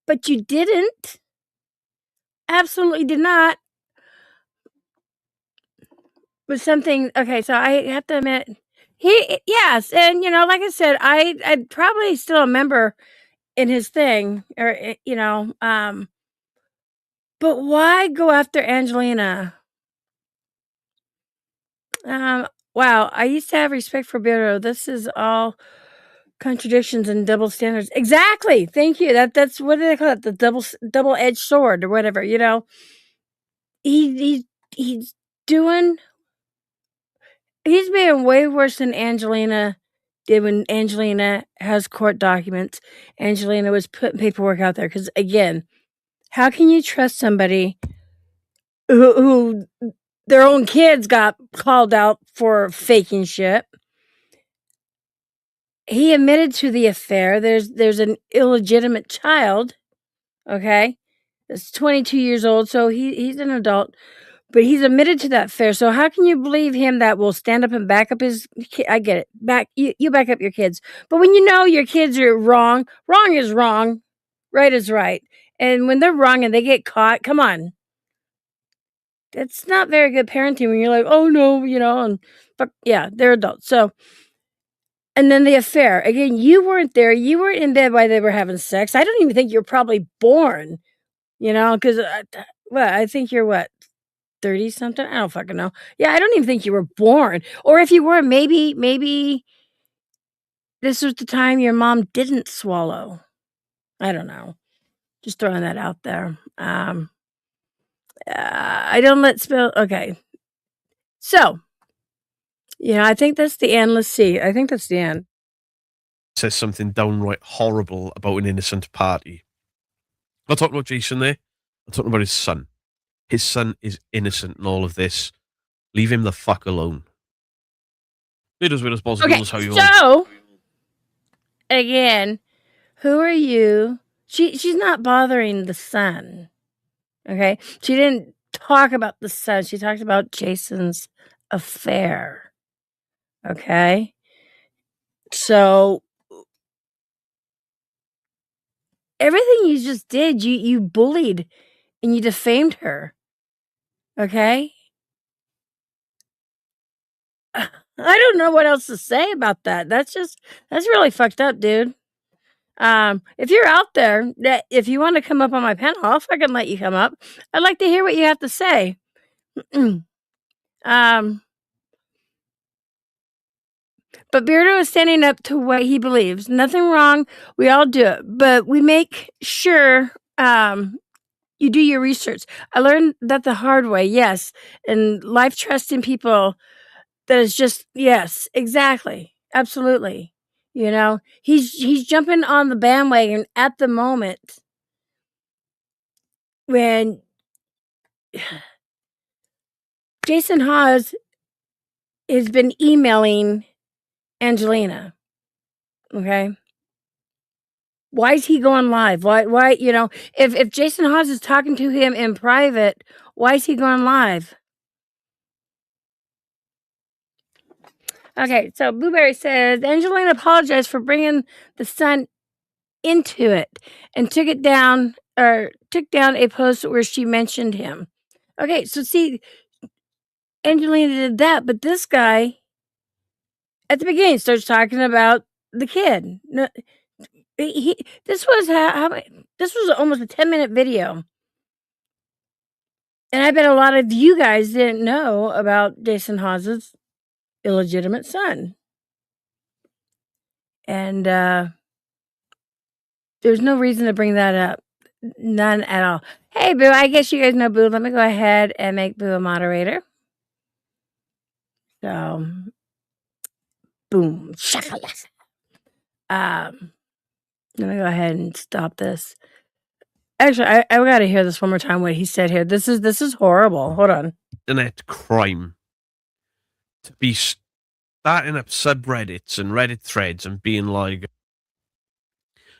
but you didn't. Absolutely did not. But something, okay, so I have to admit, yes, and, you know, like I said, I'd probably still a member in his thing, or, you know, but why go after Angelina? Wow, I used to have respect for Beardo. This is all contradictions and double standards. Exactly. Thank you. That's what do they call it? The double-edged sword or whatever, you know. He's being way worse than Angelina did when Angelina has court documents. Angelina was putting paperwork out there because, again, how can you trust somebody who their own kids got called out for faking shit? He admitted to the affair. There's an illegitimate child, okay? That's 22 years old, so he's an adult, but he's admitted to that affair. So how can you believe him that will stand up and back up his kid? I get it. You back up your kids. But when you know your kids are wrong is wrong, right is right. And when they're wrong and they get caught, come on. That's not very good parenting when you're like, "Oh no," you know, and but yeah, they're adults. So, and then the affair. Again, you weren't there. You weren't in bed while they were having sex. I don't even think you're probably born, you know, because I think you're what, 30 something? I don't fucking know. Yeah, I don't even think you were born. Or if you were, maybe this was the time your mom didn't swallow. I don't know. Just throwing that out there. I don't let spill. Okay. So, yeah, I think that's the end. Let's see. I think that's the end. Says something downright horrible about an innocent party. I'm not talking about Jason there. I'm talking about his son. His son is innocent in all of this. Leave him the fuck alone. He does with responsibilities how you want. So, again, who are you? She's not bothering the son. Okay? She didn't talk about the son. She talked about Jason's affair. Okay? So, everything you just did, you bullied and you defamed her. Okay? I don't know what else to say about that. That's really fucked up, dude. If you're out there, that if you want to come up on my panel, I'll fucking let you come up. I'd like to hear what you have to say. But Beardo is standing up to what he believes. Nothing wrong. We all do it, but we make sure you do your research. I learned that the hard way. Yes, and life trust in people. That is just yes, exactly, absolutely. You know, he's jumping on the bandwagon at the moment when Jason Hawes has been emailing Angelina. Okay. Why is he going live? Why, you know, if Jason Hawes is talking to him in private, why is he going live? Okay, so Blueberry says Angelina apologized for bringing the son into it and took down a post where she mentioned him. Okay, so see, Angelina did that, but this guy at the beginning starts talking about the kid. No, this was almost a 10-minute video. And I bet a lot of you guys didn't know about Jason Hawes. illegitimate son. And there's no reason to bring that up. None at all. Hey, Boo, I guess you guys know Boo. Let me go ahead and make Boo a moderator. So, boom. Shakalaka. Let me go ahead and stop this. Actually, I got to hear this one more time, what he said here. This is horrible. Hold on. Internet crime. To be starting up subreddits and Reddit threads and being like,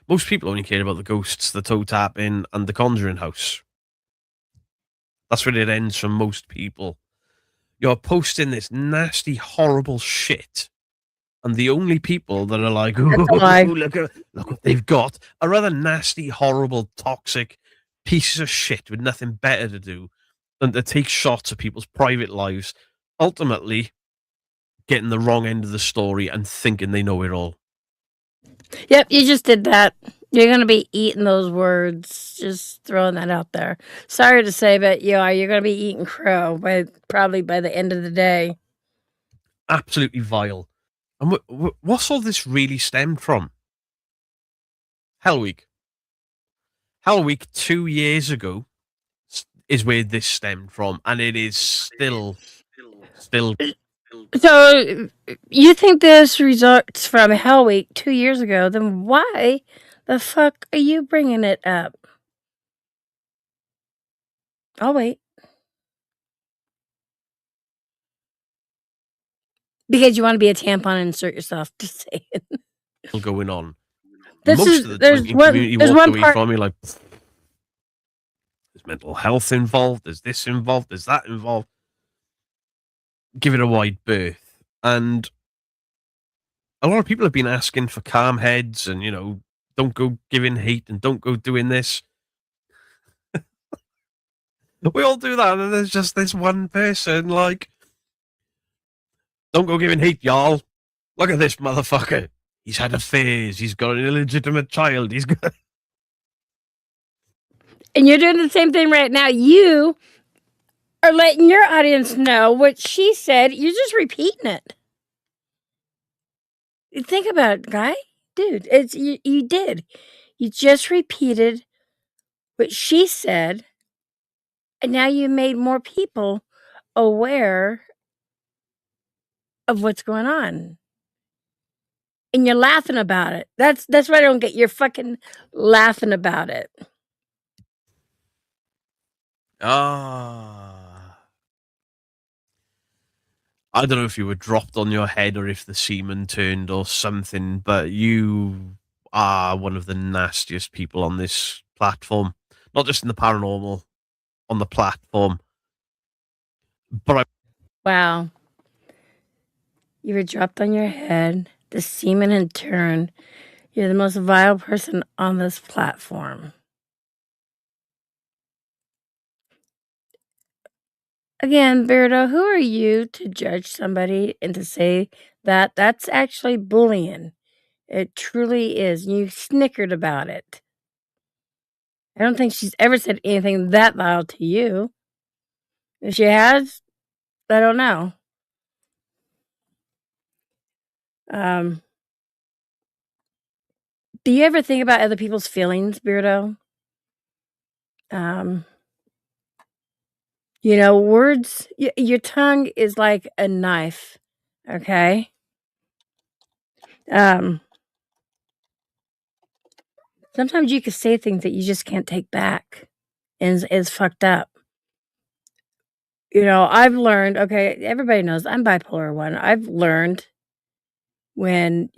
most people only care about the ghosts, the toe tapping, and the Conjuring House. That's where it ends for most people. You're posting this nasty, horrible shit, and the only people that are like, "Ooh, look what they've got," are other nasty, horrible, toxic pieces of shit with nothing better to do than to take shots of people's private lives, ultimately getting the wrong end of the story and thinking they know it all. Yep, you just did that. You're going to be eating those words. Just throwing that out there. Sorry to say, but you're going to be eating crow probably by the end of the day. Absolutely vile. And what's all this really stemmed from? Hell Week. Hell Week 2 years ago is where this stemmed from, and it is still. So, you think this results from Hell Week 2 years ago, then why the fuck are you bringing it up? I'll wait. Because you want to be a tampon and insert yourself, just saying. Going on. Most of the time, community walked away from me like, there's mental health involved, there's this involved, there's that involved. Give it a wide berth. And a lot of people have been asking for calm heads and, don't go giving hate and don't go doing this. We all do that, and there's just this one person like, don't go giving hate, y'all. Look at this motherfucker. He's had affairs. He's got an illegitimate child. He's got... And you're doing the same thing right now. You are letting your audience know what she said. You're just repeating it. Think about it, guy. Dude, you did. You just repeated what she said, and now you made more people aware of what's going on. And you're laughing about it. That's what I don't get. You're fucking laughing about it. I don't know if you were dropped on your head or if the semen turned or something, but you are one of the nastiest people on this platform. Not just in the paranormal, on the platform. But wow. You were dropped on your head, the semen in turn. You're the most vile person on this platform. Again, Beardo, who are you to judge somebody and to say that that's actually bullying? It truly is. You snickered about it. I don't think she's ever said anything that vile to you. If she has, I don't know. Do you ever think about other people's feelings, Beardo? Words, your tongue is like a knife, okay? Sometimes you can say things that you just can't take back, and it's fucked up. I've learned, okay, everybody knows I'm bipolar 1. I've learned when,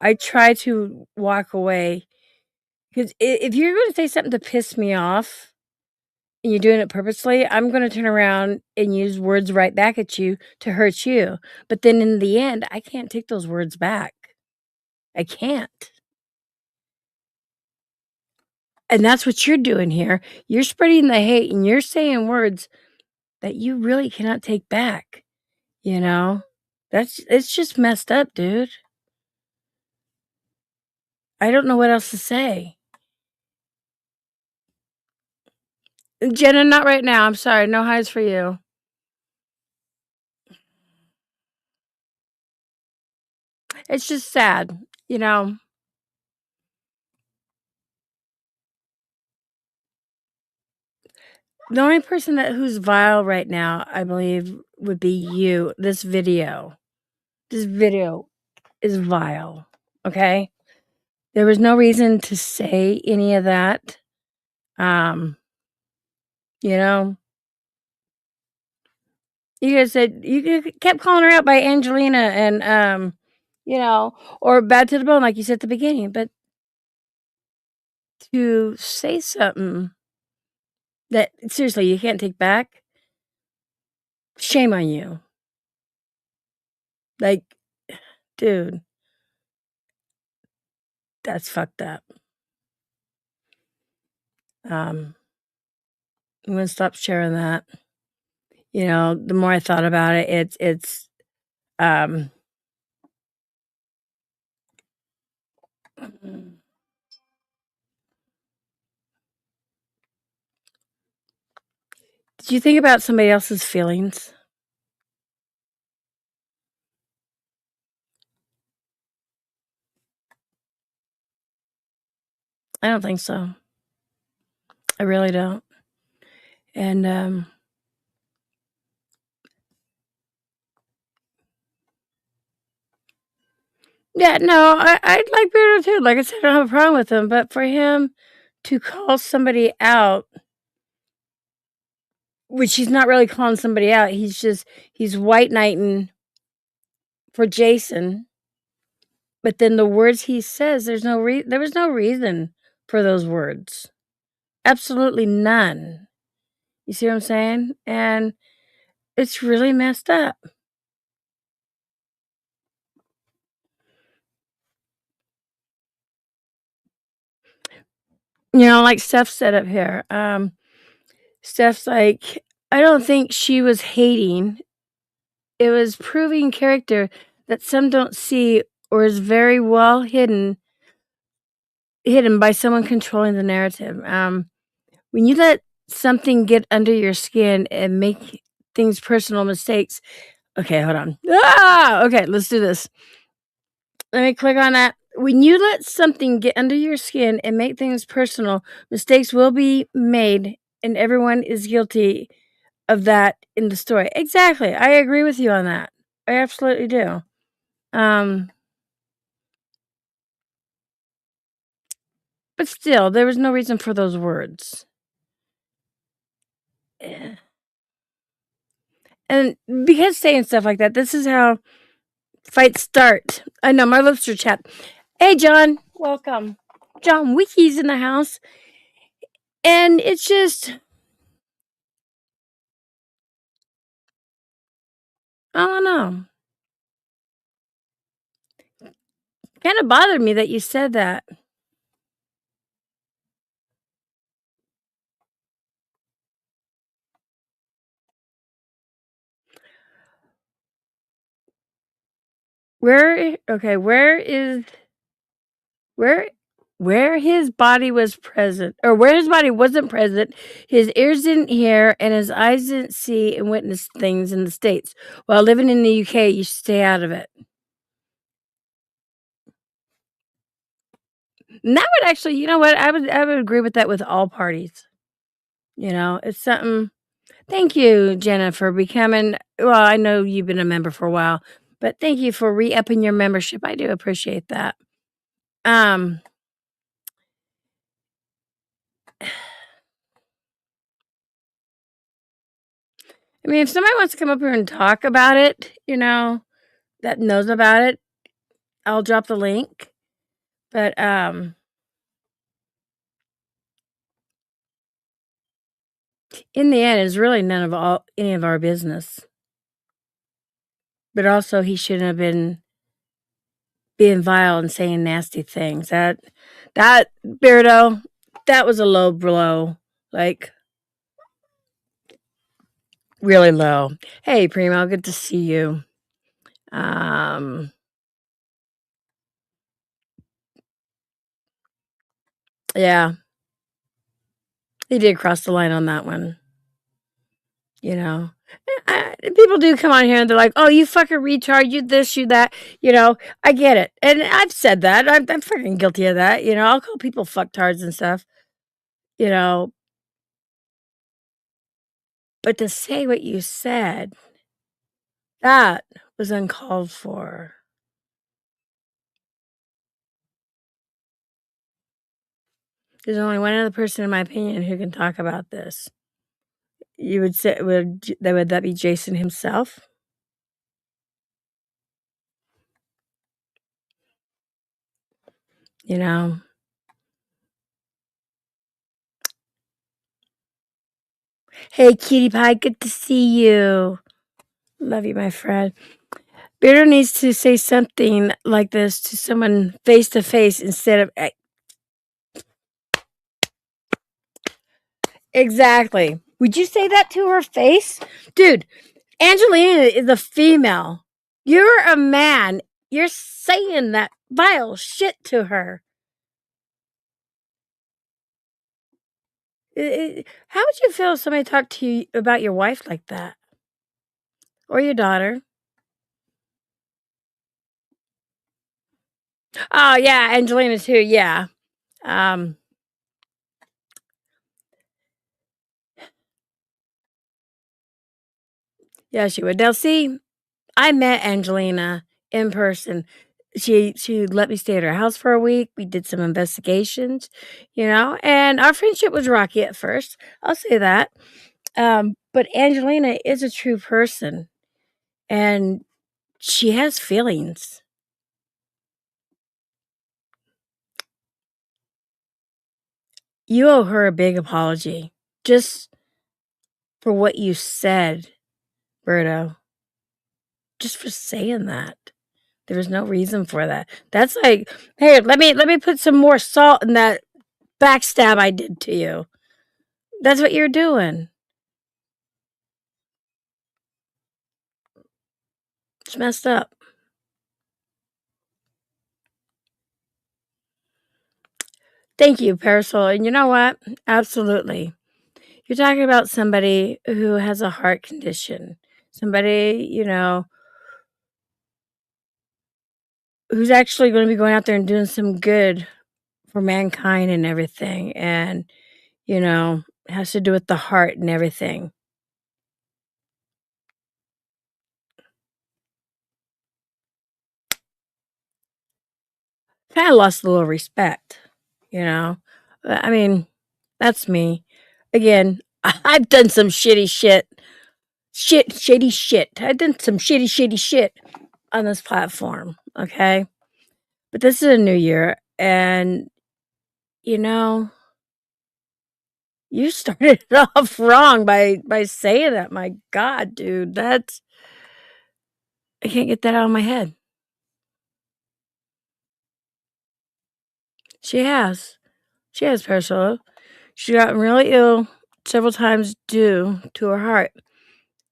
I try to walk away, because if you're going to say something to piss me off, and you're doing it purposely, I'm going to turn around and use words right back at you to hurt you. But then in the end, I can't take those words back. I can't. And that's what you're doing here. You're spreading the hate and you're saying words that you really cannot take back. It's just messed up, dude. I don't know what else to say. Jenna, not right now. I'm sorry. No highs for you. It's just sad, you know. The only person who's vile right now, I believe, would be you. This video is vile. Okay, there was no reason to say any of that. You know, you guys said you kept calling her out by Angelina and you know, or bad to the bone, like you said at the beginning, but to say something that seriously you can't take back, shame on you. Like, dude, that's fucked up. I'm gonna stop sharing that. You know, the more I thought about it, it's did you think about somebody else's feelings? I don't think so. I really don't. And yeah, no, I like Beardo too. Like I said, I don't have a problem with him, but for him to call somebody out, which he's not really calling somebody out, he's white knighting for Jason. But then the words he says, there was no reason for those words. Absolutely none. You see what I'm saying? And it's really messed up. You know, like Steph said up here, Steph's like, I don't think she was hating. It was proving character that some don't see or is very well hidden by someone controlling the narrative. When you let something get under your skin and make things personal mistakes. Okay, hold on. Okay, let's do this. Let me click on that. When you let something get under your skin and make things personal, mistakes will be made, and everyone is guilty of that in the story. Exactly. I agree with you on that. I absolutely do. But still, there was no reason for those words. And because saying stuff like that, this is how fights start. I know, my lips are chapped. Hey, John. Welcome. John Wiki's in the house. And it's just, I don't know. Kind of bothered me that you said that. Where his body was present, or where his body wasn't present, his ears didn't hear and his eyes didn't see and witness things in the States. While living in the UK, you stay out of it. And that would actually, you know what? I would agree with that with all parties. You know, it's something. Thank you, Jenna, for becoming. Well, I know you've been a member for a while, but thank you for re-upping your membership. I do appreciate that. I mean, if somebody wants to come up here and talk about it, you know, that knows about it, I'll drop the link. But in the end, it's really any of our business. But also, he shouldn't have been being vile and saying nasty things. That Beardo, that was a low blow. Like, really low. Hey, Primo, good to see you. Yeah. He did cross the line on that one. You know. People do come on here and they're like, "Oh, you fucking retard, you this, you that." I get it, and I've said that. I'm fucking guilty of that. I'll call people fucktards and stuff. You know, but to say what you said, that was uncalled for. There's only one other person, in my opinion, who can talk about this. You would say would that be Jason himself? You know. Hey, Cutie Pie, good to see you. Love you, my friend. Beardo needs to say something like this to someone face to face instead of. Exactly. Would you say that to her face? Dude, Angelina is a female. You're a man. You're saying that vile shit to her. How would you feel if somebody talked to you about your wife like that? Or your daughter? Oh, yeah, Angelina too, yeah. Yeah, she would. Now, see, I met Angelina in person. She let me stay at her house for a week. We did some investigations, and our friendship was rocky at first. I'll say that. But Angelina is a true person, and she has feelings. You owe her a big apology just for what you said, Berto. Just for saying that. There was no reason for that. That's like, hey, let me put some more salt in that backstab I did to you. That's what you're doing. It's messed up. Thank you, Parasol. And you know what? Absolutely. You're talking about somebody who has a heart condition. Somebody, who's actually going to be going out there and doing some good for mankind and everything. And, it has to do with the heart and everything. Kind of lost a little respect, I mean, that's me. Again, I've done some shitty shit. Shitty shit. I've done some shitty shit on this platform, okay? But this is a new year, and, you started it off wrong by saying that. My God, dude, I can't get that out of my head. She has, Parasolo. She's gotten really ill several times due to her heart.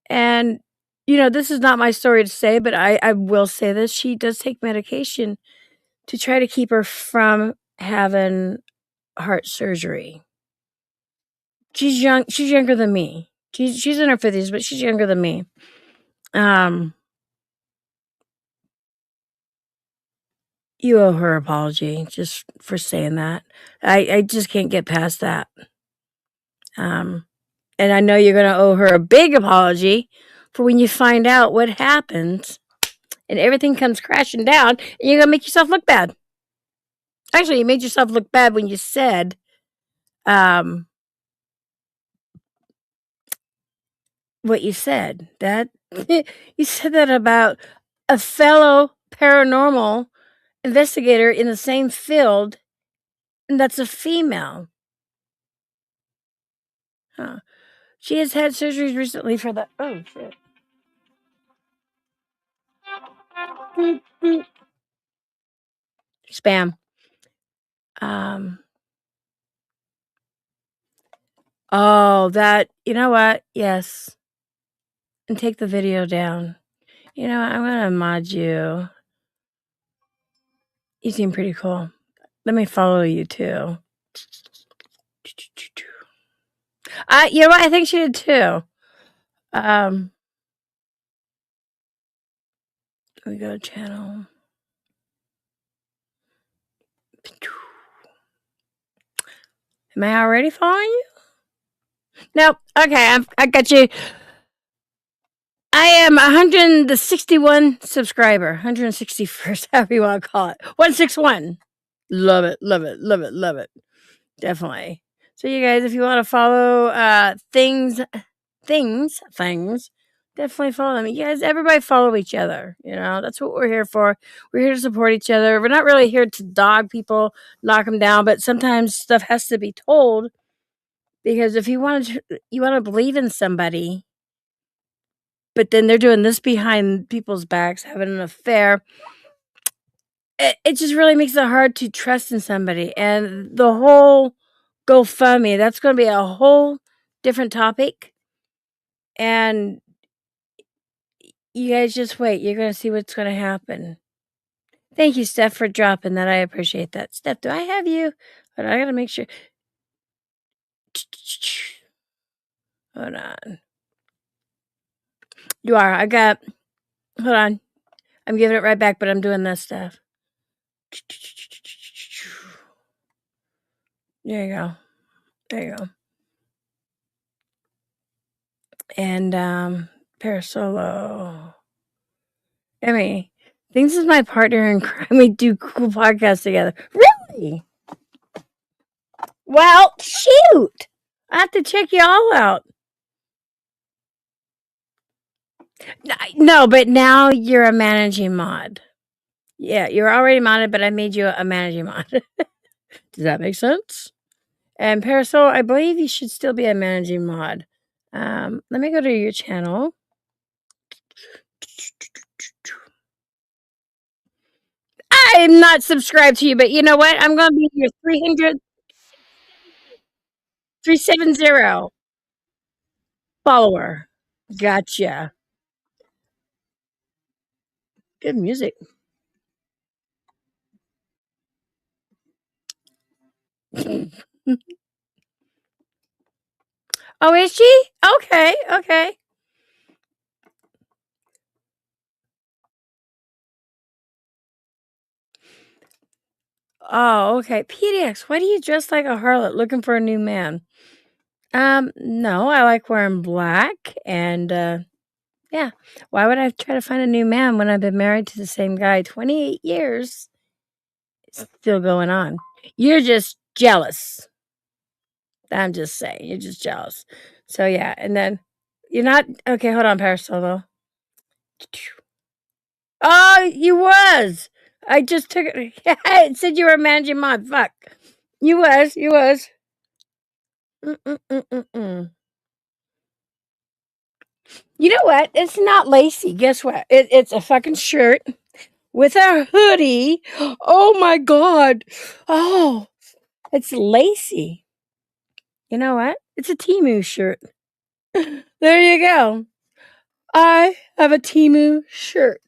And, this is not my story to say, but I will say this. She does take medication to try to keep her from having heart surgery. She's young. She's younger than me. She's in her 50s, but she's younger than me. You owe her an apology just for saying that. I just can't get past that. And I know you're going to owe her a big apology for when you find out what happens and everything comes crashing down and you're going to make yourself look bad. Actually, you made yourself look bad when you said, what you said. That you said that about a fellow paranormal investigator in the same field, and that's a female. Huh. She has had surgeries recently for the. Oh shit. Spam. Oh, that. You know what? Yes. And take the video down. You know what? I'm gonna mod you. You seem pretty cool. Let me follow you too. You know what? I think she did too. We go to channel. Am I already following you? Nope. Okay, I got you. I am 161 subscriber. 161st, however you want to call it. 161. Love it, love it, love it, love it. Definitely. So you guys, if you want to follow things, definitely follow them. You guys, everybody follow each other. You know, that's what we're here for. We're here to support each other. We're not really here to dog people, knock them down, but sometimes stuff has to be told, because if you want to believe in somebody, but then they're doing this behind people's backs, having an affair, it just really makes it hard to trust in somebody. And the whole GoFundMe, that's going to be a whole different topic. And you guys just wait. You're going to see what's going to happen. Thank you, Steph, for dropping that. I appreciate that. Steph, do I have you? But I got to make sure. Hold on. You are. Hold on. I'm giving it right back, but I'm doing this stuff. There you go. There you go. And Parasolo. Emmy, thinks is my partner in crime. We do cool podcasts together. Really? Well, shoot. I have to check you all out. No, but now you're a managing mod. Yeah, you're already modded, but I made you a managing mod. Does that make sense? And Parasol, I believe you should still be a managing mod. Let me go to your channel. I'm not subscribed to you, but you know what? I'm going to be your 370 follower. Gotcha. Good music. Oh, is she? Okay, okay. Oh, okay. PDX, why do you dress like a harlot looking for a new man? No, I like wearing black, and yeah. Why would I try to find a new man when I've been married to the same guy 28 years? It's still going on. You're just jealous. I'm just saying, you're just jealous. So yeah, and then you're not okay. Hold on, Parasolo. Oh, you was. I just took it. It said you were a managing mod. Fuck. You was. You was. You know what? It's not lacy. Guess what? It's a fucking shirt with a hoodie. Oh my god. Oh, it's lacy. You know what? It's a Temu shirt. There you go. I have a Temu shirt.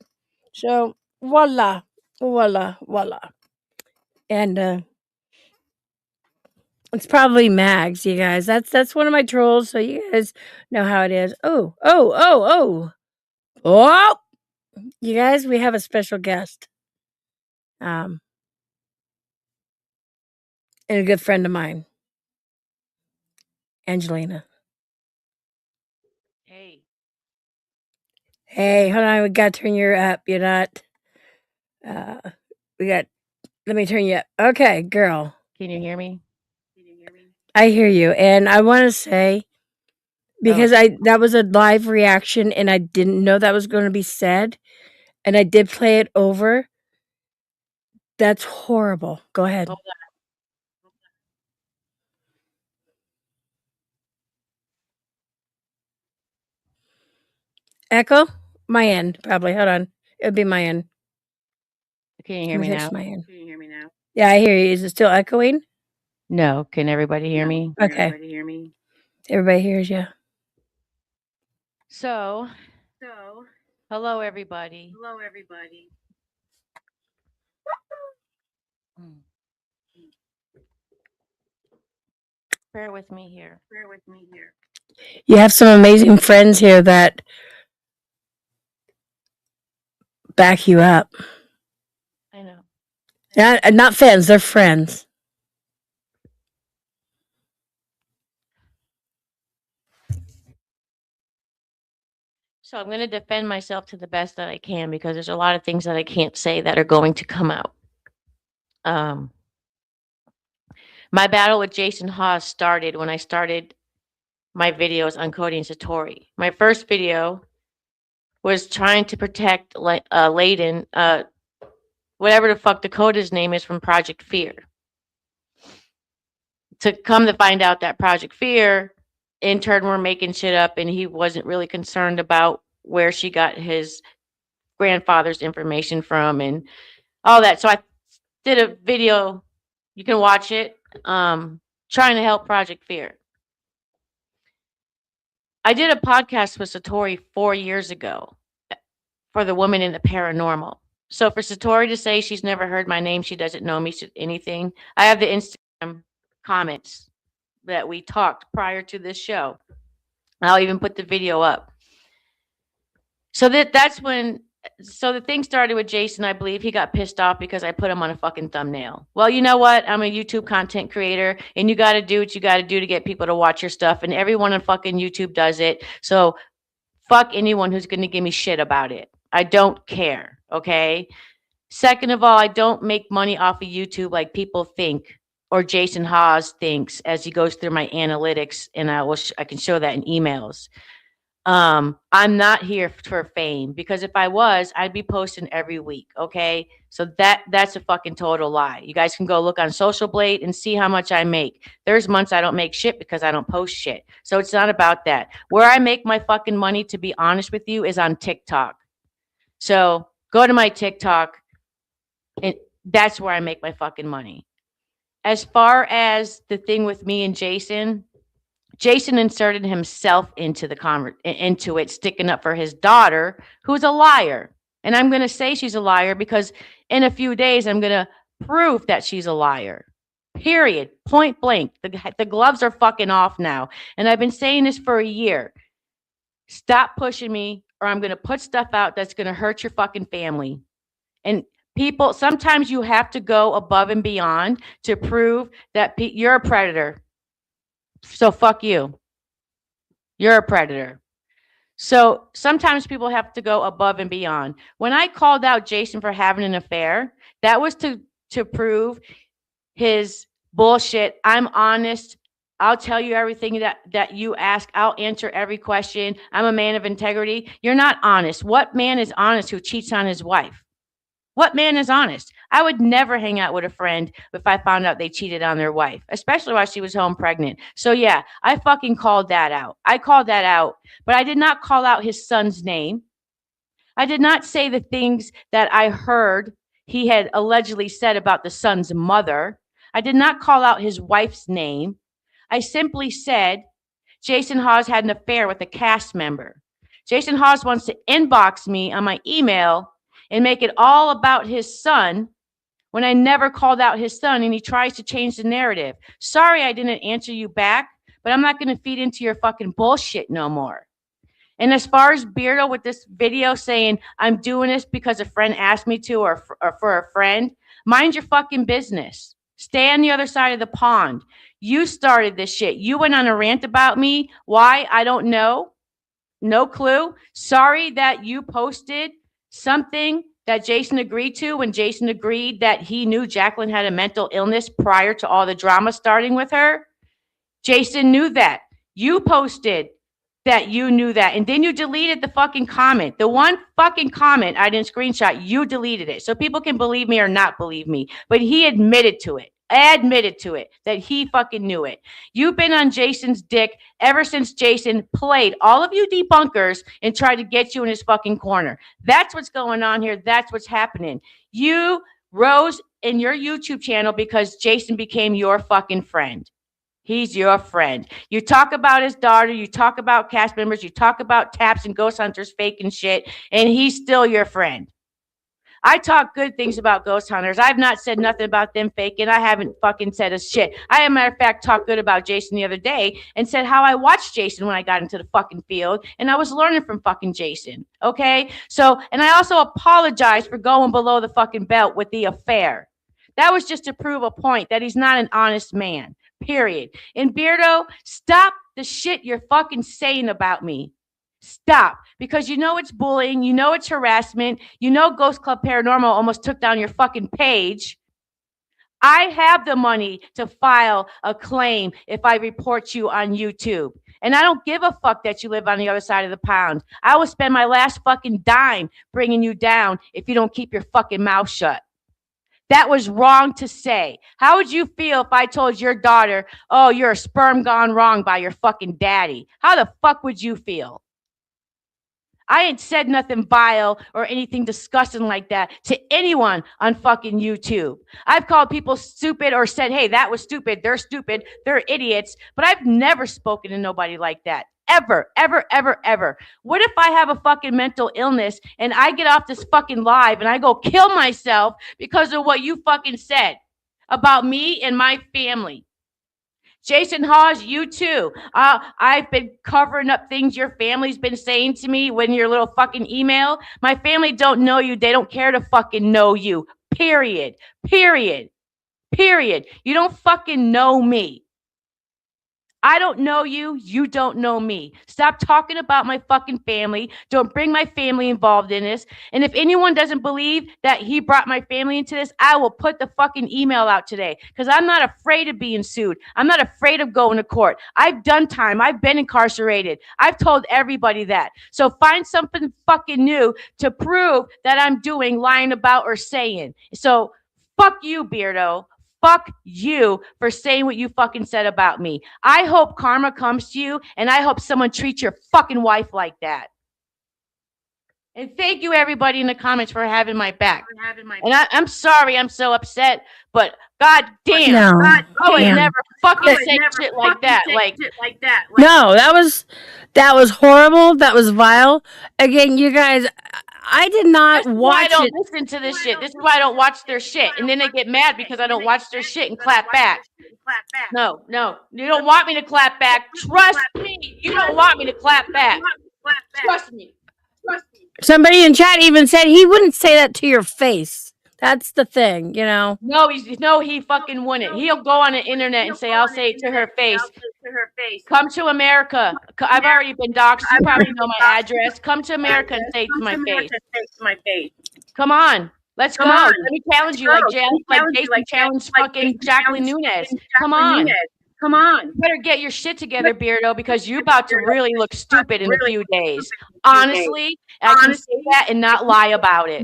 So voila, voila, voila. And it's probably Mags, you guys. That's one of my trolls, so you guys know how it is. Oh. You guys, we have a special guest. And a good friend of mine. Angelina. Hey, hold on, we gotta turn you up. You're not let me turn you up. Okay, girl. Can you hear me? I hear you. And I wanna say, because that was a live reaction and I didn't know that was gonna be said, and I did play it over. That's horrible. Go ahead. Hold on. Echo? My end, probably. Hold on. It'll be my end. Can you hear me now? My end. Yeah, I hear you. Is it still echoing? No. Can everybody hear me? Okay. Everybody hears you. So, hello, everybody. Bear with me here. You have some amazing friends here that back you up. I know. Not fans, they're friends. So I'm going to defend myself to the best that I can because there's a lot of things that I can't say that are going to come out. My battle with Jason Hawes started when I started my videos on Cody and Satori. My first video was trying to protect Layden, whatever the fuck Dakota's name is, from Project Fear. To come to find out that Project Fear, in turn, were making shit up, and he wasn't really concerned about where she got his grandfather's information from and all that. So I did a video, you can watch it, trying to help Project Fear. I did a podcast with Satori 4 years ago for the woman in the paranormal. So for Satori to say she's never heard my name, she doesn't know me, anything, I have the Instagram comments that we talked prior to this show. I'll even put the video up. So that's when, so the thing started with Jason. I believe he got pissed off because I put him on a fucking thumbnail. Well, you know what? I'm a YouTube content creator, and you got to do what you got to do to get people to watch your stuff, and everyone on fucking YouTube does it. So fuck anyone who's going to give me shit about it. I don't care, okay? Second of all, I don't make money off of YouTube like people think, or Jason Hawes thinks as he goes through my analytics, and I can show that in emails. I'm not here for fame, because if I was, I'd be posting every week, okay? So that's a fucking total lie. You guys can go look on Social Blade and see how much I make. There's months I don't make shit because I don't post shit. So it's not about that. Where I make my fucking money, to be honest with you, is on TikTok. So go to my TikTok, and that's where I make my fucking money. As far as the thing with me and Jason inserted himself into it, sticking up for his daughter, who's a liar. And I'm going to say she's a liar because in a few days, I'm going to prove that she's a liar. Period. Point blank. The gloves are fucking off now. And I've been saying this for a year. Stop pushing me, or I'm going to put stuff out that's going to hurt your fucking family. And people, sometimes you have to go above and beyond to prove that you're a predator. So fuck you. You're a predator. So sometimes people have to go above and beyond. When I called out Jason for having an affair, that was to prove his bullshit. I'm honest. I'll tell you everything that you ask. I'll answer every question. I'm a man of integrity. You're not honest. What man is honest who cheats on his wife? What man is honest? I would never hang out with a friend if I found out they cheated on their wife, especially while she was home pregnant. So yeah, I fucking called that out. I called that out, but I did not call out his son's name. I did not say the things that I heard he had allegedly said about the son's mother. I did not call out his wife's name. I simply said Jason Hawes had an affair with a cast member. Jason Hawes wants to inbox me on my email and make it all about his son when I never called out his son, and he tries to change the narrative. Sorry I didn't answer you back, but I'm not going to feed into your fucking bullshit no more. And as far as Beardo with this video saying, I'm doing this because a friend asked me to, or for a friend, mind your fucking business. Stay on the other side of the pond. You started this shit. You went on a rant about me. Why? I don't know. No clue. Sorry that you posted something that Jason agreed to when Jason agreed that he knew Jacqueline had a mental illness prior to all the drama starting with her. Jason knew that. You posted that you knew that. And then you deleted the fucking comment. The one fucking comment I didn't screenshot, you deleted it. So people can believe me or not believe me. But he admitted to it. Admitted to it, that he fucking knew it. You've been on Jason's dick ever since Jason played all of you debunkers and tried to get you in his fucking corner. That's what's going on here. That's what's happening. You rose in your YouTube channel because Jason became your fucking friend. He's your friend. You talk about his daughter. You talk about cast members. You talk about Taps and Ghost Hunters faking shit, and he's still your friend. I talk good things about ghost hunters. I've not said nothing about them faking. I haven't fucking said a shit. I, as a matter of fact, talked good about Jason the other day and said how I watched Jason when I got into the fucking field, and I was learning from fucking Jason. Okay? So, and I also apologize for going below the fucking belt with the affair. That was just to prove a point that he's not an honest man. Period. And Beardo, stop the shit you're fucking saying about me. Stop, because you know it's bullying, you know it's harassment, you know Ghost Club Paranormal almost took down your fucking page. I have the money to file a claim if I report you on YouTube. And I don't give a fuck that you live on the other side of the pound. I will spend my last fucking dime bringing you down if you don't keep your fucking mouth shut. That was wrong to say. How would you feel if I told your daughter, oh, you're a sperm gone wrong by your fucking daddy? How the fuck would you feel? I ain't said nothing vile or anything disgusting like that to anyone on fucking YouTube. I've called people stupid or said, hey, that was stupid, they're idiots, but I've never spoken to nobody like that. Ever, ever, ever, ever. What if I have a fucking mental illness and I get off this fucking live and I go kill myself because of what you fucking said about me and my family? Jason Hawes, you too. I've been covering up things your family's been saying to me when your little fucking email. My family don't know you. They don't care to fucking know you. Period. Period. Period. You don't fucking know me. I don't know you. You don't know me. Stop talking about my fucking family. Don't bring my family involved in this. And if anyone doesn't believe that he brought my family into this, I will put the fucking email out today because I'm not afraid of being sued. I'm not afraid of going to court. I've done time. I've been incarcerated. I've told everybody that. So find something fucking new to prove that I'm doing, lying about, or saying. So fuck you, Beardo. Fuck you for saying what you fucking said about me. I hope karma comes to you, and I hope someone treats your fucking wife like that. And thank you, everybody in the comments, for having my back. And I'm sorry I'm so upset, but god damn, I would never fucking say shit like that. No, that was horrible. That was vile. Again, you guys, I did not watch I don't listen to this shit. This is why I don't watch their shit. And then they get mad because I don't watch their shit and clap back. No. You don't want me to clap back. Trust me. You don't want me to clap back. Trust me. Somebody in chat even said he wouldn't say that to your face. That's the thing, you know. No, he fucking wouldn't. He'll go on the internet and say, I'll say it to her face. Come to America. I've already been doxxed. You probably know my address. Come to America and say it to my face. Come on. Let's go. Let me challenge you like Jason challenged fucking Jacqueline Nunez. Come on. You better get your shit together, Beardo, because you're about to really look stupid in a few days. Honestly, I can say that and not lie about it.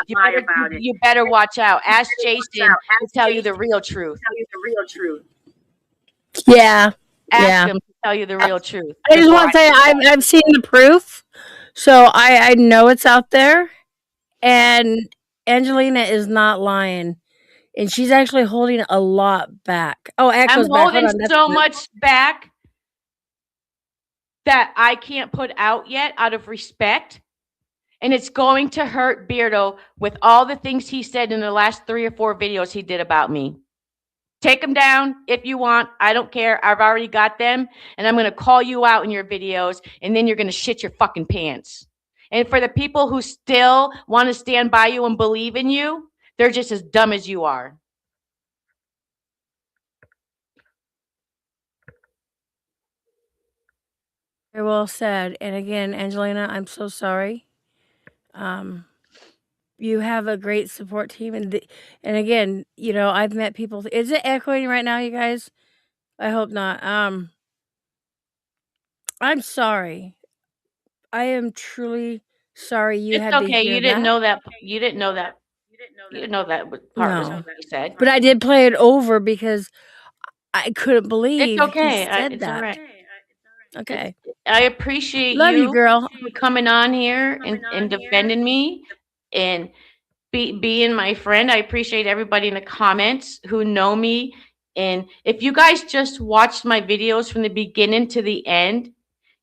You better watch out. Ask Jason to tell you the real truth. Yeah. Ask him to tell you the real truth. I just want to say I've seen the proof, so I know it's out there, and Angelina is not lying. And she's actually holding a lot back. Oh, Echo's I'm holding so much back that I can't put out yet out of respect. And it's going to hurt Beardo with all the things he said in the last 3 or 4 videos he did about me. Take them down if you want. I don't care. I've already got them. And I'm going to call you out in your videos. And then you're going to shit your fucking pants. And for the people who still want to stand by you and believe in you, they're just as dumb as you are. Very well said. And again, Angelina, I'm so sorry. You have a great support team. And again, you know, I've met people. Is it echoing right now, you guys? I hope not. I'm sorry. I am truly sorry you had to hear that. You didn't know that. You didn't know that part was what you said. But I did play it over because I couldn't believe it's okay. he said it's that. All right. Okay. I appreciate Love you, girl, for coming on here and defending me and being my friend. I appreciate everybody in the comments who know me. And if you guys just watched my videos from the beginning to the end,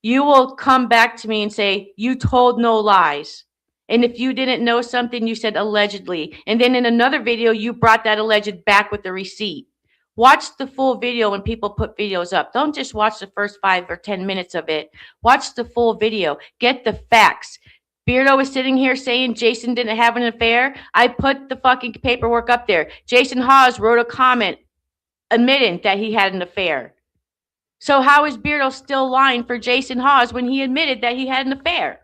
you will come back to me and say, you told no lies. And if you didn't know something, you said allegedly. And then in another video, you brought that alleged back with the receipt. Watch the full video when people put videos up. Don't just watch the first 5 or 10 minutes of it. Watch the full video. Get the facts. Beardo was sitting here saying Jason didn't have an affair. I put the fucking paperwork up there. Jason Hawes wrote a comment admitting that he had an affair. So how is Beardo still lying for Jason Hawes when he admitted that he had an affair?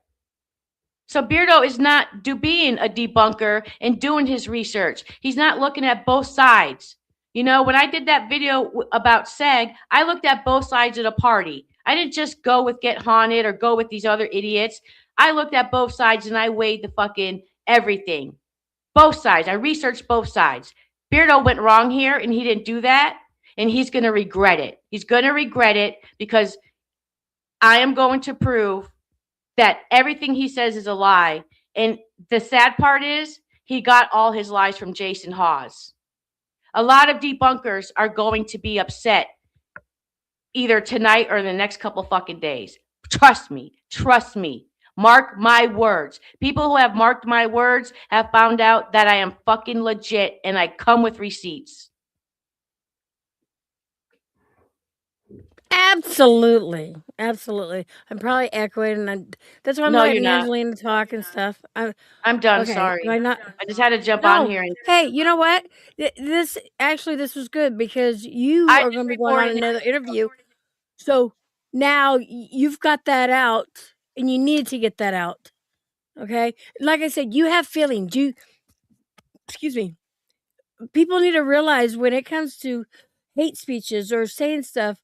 So Beardo is not being a debunker and doing his research. He's not looking at both sides. You know, when I did that video about Seg, I looked at both sides of the party. I didn't just go with Get Haunted or go with these other idiots. I looked at both sides and I weighed the fucking everything. Both sides. I researched both sides. Beardo went wrong here and he didn't do that. And he's going to regret it. He's going to regret it because I am going to prove that everything he says is a lie. And the sad part is he got all his lies from Jason Hawes. A lot of debunkers are going to be upset either tonight or the next couple fucking days. Trust me. Trust me. Mark my words. People who have marked my words have found out that I am fucking legit and I come with receipts. Absolutely. Absolutely. I'm probably echoing, and that's why I'm letting Angelina talk and stuff. I'm done. Okay. Sorry. I just had to jump on here. Hey, you know what? This was good because you are going to be going on another interview. So now you've got that out and you need to get that out. Okay? Like I said, you have feelings. Excuse me. People need to realize when it comes to hate speeches or saying stuff,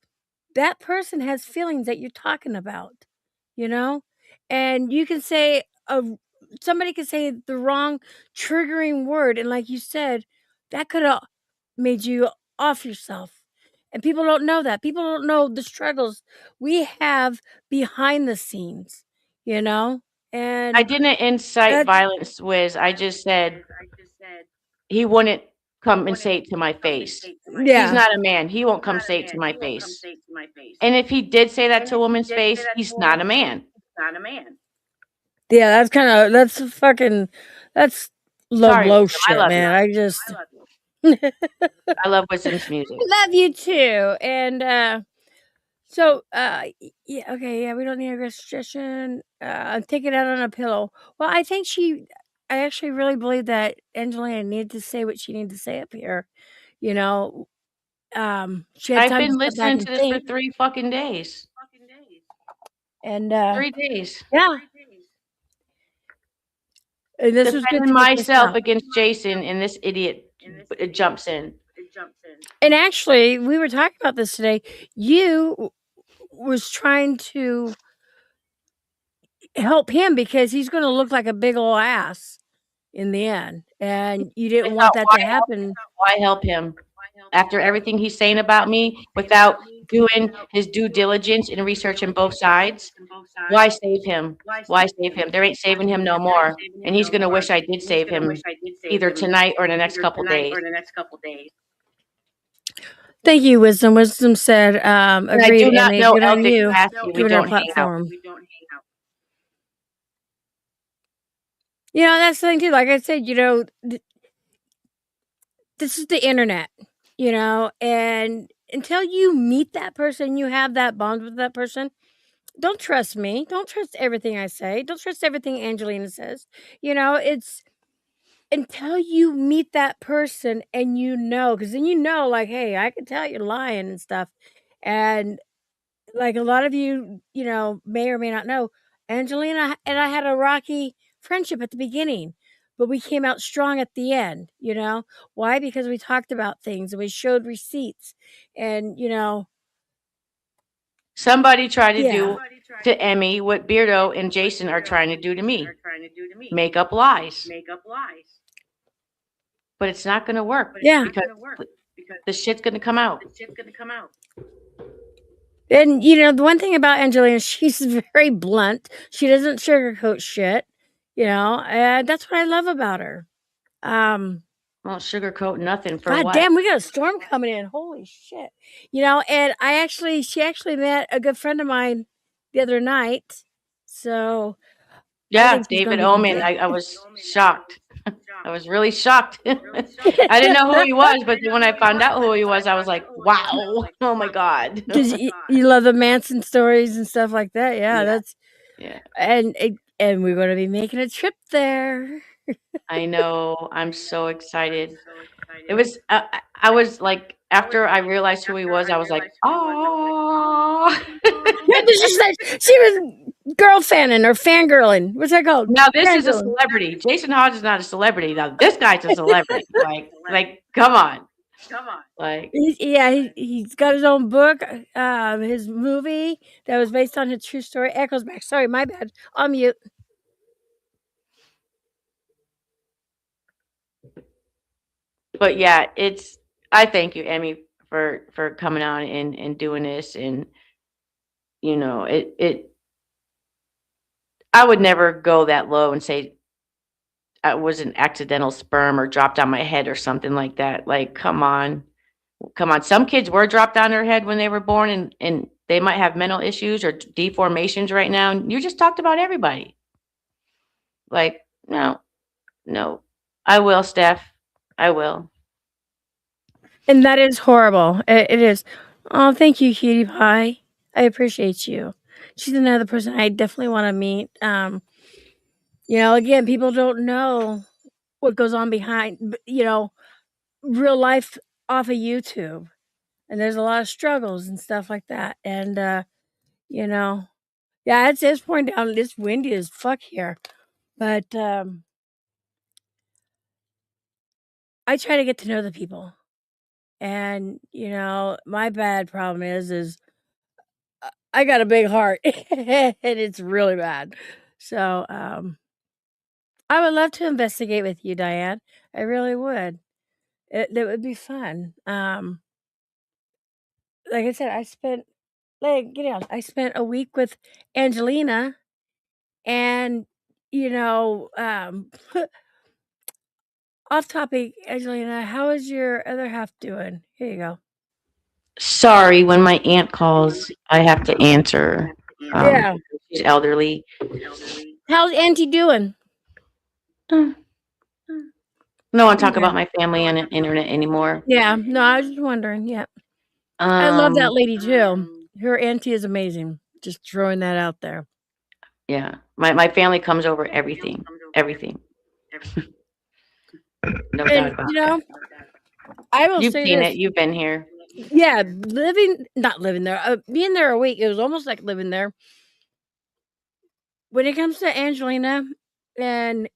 that person has feelings that you're talking about, you know? And you can say, somebody could say the wrong triggering word. And like you said, that could have made you off yourself. And people don't know that. People don't know the struggles we have behind the scenes, you know? And I didn't incite violence, Wiz. I just said he wouldn't come and say it to my face. Yeah. He's not a man. He won't come say it to my face. And if he did say that to a woman's face, he's not a man. Yeah, that's low shit, man. I love Wisdom's music. Love you too. And yeah, okay, yeah, we don't need a suggestion. Take it out on a pillow. Well, I actually really believe that Angelina needed to say what she needed to say up here. You know, she had I've been listening to this for 3 fucking days. And 3 days. Yeah. And this was good. Myself against Jason, and this idiot jumps in. And actually, we were talking about this today. You was trying to help him because he's going to look like a big old ass in the end, and you didn't want that to happen. Why help him after everything he's saying about me without doing his due diligence and researching both sides? Why save him? Why save him? There ain't saving him no more, and he's going to wish I did save him either tonight or in the next couple days. Thank you, Wisdom. Wisdom said, agreed, I do not know good on you. Give it a platform. You know, that's the thing too. Like I said, you know, this is the internet, you know, and until you meet that person, you have that bond with that person, don't trust me. Don't trust everything I say. Don't trust everything Angelina says. You know, it's until you meet that person and you know, because then you know, like, hey, I can tell you're lying and stuff. And like a lot of you, you know, may or may not know, Angelina and I had a rocky friendship at the beginning, but we came out strong at the end, you know? Why? Because we talked about things and we showed receipts and, you know. Somebody tried to do to Emmy what Beardo and Jason are trying to do to me. Make up lies. But it's not going to work. Yeah. Because the shit's going to come out. And, you know, the one thing about Angelina, she's very blunt. She doesn't sugarcoat shit, you know, and that's what I love about her. Well, sugarcoat nothing for God what? damn, we got a storm coming in. Holy shit. You know, and she actually met a good friend of mine the other night. So Yeah, think he's David gonna be Omen. I was shocked. I was really shocked. I didn't know who he was, but then when I found out who he was, I was like, wow. Oh my God. Because you love the Manson stories and stuff like that. Yeah, Yeah. that's Yeah. and we're gonna be making a trip there. I know. I'm so excited. It was, I was like, after I realized who he was, I was like, oh. She was girl fanning or fangirling. What's that called? Now this is a Fangirling. celebrity. Jason Hodge is not a celebrity. Now this guy's a celebrity. like, come on. Like, He's got his own book, his movie that was based on his true story. Echoes back. Sorry, my bad. I'll mute. but yeah, I thank you, Emmy, for coming on and doing this. And you know, I would never go that low and say I was an accidental sperm or dropped on my head or something like that. Like, come on. Some kids were dropped on their head when they were born, and they might have mental issues or deformations right now. And you just talked about everybody. Like, no. I will, Steph. I will. And that is horrible. It is. Oh, thank you, Cutie Pie. I appreciate you. She's another person I definitely want to meet. Again, people don't know what goes on behind, real life off of YouTube. And there's a lot of struggles and stuff like that. And, yeah, it's pouring down. It's windy as fuck here. But I try to get to know the people. And, my bad problem is I got a big heart and it's really bad. So, I would love to investigate with you, Diane. I really would. It would be fun. Like I said, I spent a week with Angelina, and off topic, Angelina, how is your other half doing? Here you go. Sorry, when my aunt calls, I have to answer. Yeah. She's elderly. How's Auntie doing? No one talk about my family on the internet anymore. Yeah, no, I was just wondering. Yeah, I love that lady too. Her auntie is amazing. Just throwing that out there. Yeah, my family comes over everything. No doubt about that. I will You've say seen this. it. You've been here. Yeah, not living there. Being there a week, it was almost like living there. When it comes to Angelina and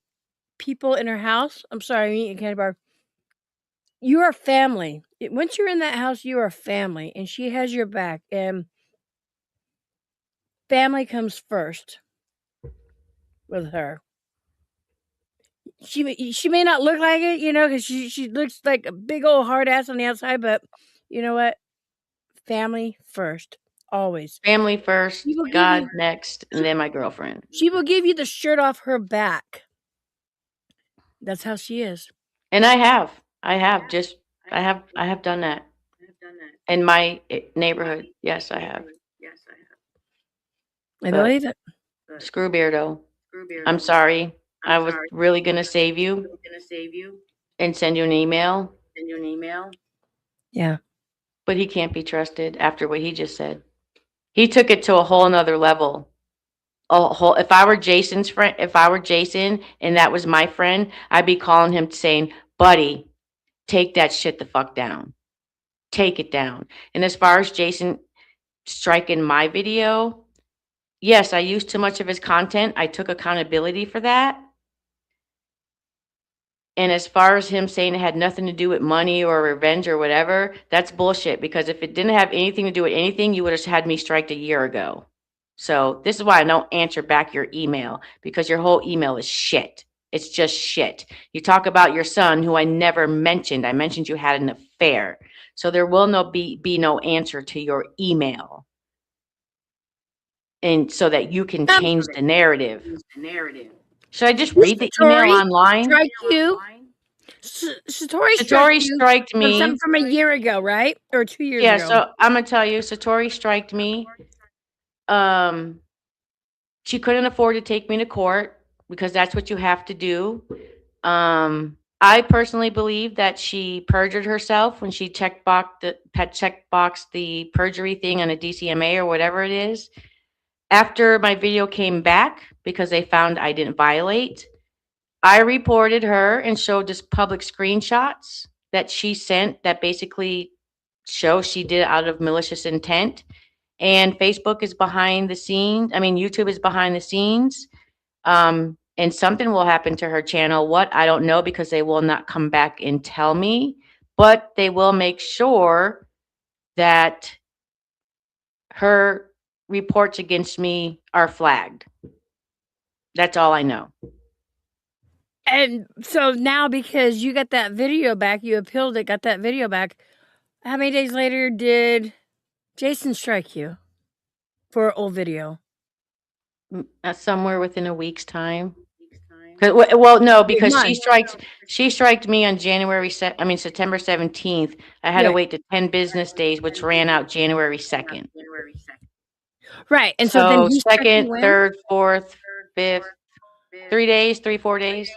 people in her house, I'm sorry, I'm eating a candy bar. You are family. Once you're in that house, you are family, and she has your back. And family comes first with her. She may not look like it, because she looks like a big old hard ass on the outside, but you know what? Family first, always. Family first, God next, and then my girlfriend. She will give you the shirt off her back. That's how she is. And I have done that in my neighborhood. Yes, I have. I believe it. Screw Beardo. I'm sorry. I was really gonna save you and send you an email. Yeah. But he can't be trusted after what he just said. He took it to a whole nother level. If I were Jason's friend, if I were Jason and that was my friend, I'd be calling him saying, buddy, take that shit the fuck down. Take it down. And as far as Jason striking my video, yes, I used too much of his content. I took accountability for that. And as far as him saying it had nothing to do with money or revenge or whatever, that's bullshit. Because if it didn't have anything to do with anything, you would have had me striked a year ago. So this is why I don't answer back your email, because your whole email is shit. It's just shit. You talk about your son, who I never mentioned. I mentioned you had an affair. So there will be no answer to your email. And so that you can change the narrative. Should I just read the email online? Strike you. Satori striked me. Something from a year ago, right? Or 2 years ago. Yeah, so I'm going to tell you, Satori striked me. She couldn't afford to take me to court. because that's what you have to do. I personally believe that she perjured herself when she checkboxed the perjury thing on a DCMA or whatever it is. After my video came back, because they found I didn't violate, I reported her and showed just public screenshots that she sent that basically show she did it out of malicious intent. And Facebook is behind the scenes. I mean, YouTube is behind the scenes. And something will happen to her channel. What? I don't know, because they will not come back and tell me, but they will make sure that her reports against me are flagged. That's all I know. And so now, because you got that video back, you appealed it, got that video back. How many days later did Jason strike you for old video? Somewhere within a week's time. Well, no, because she striked me on September 17th. I had to wait to 10 business days, which ran out January 2nd. Right. And so then he second, third, fourth, fifth, 4 days.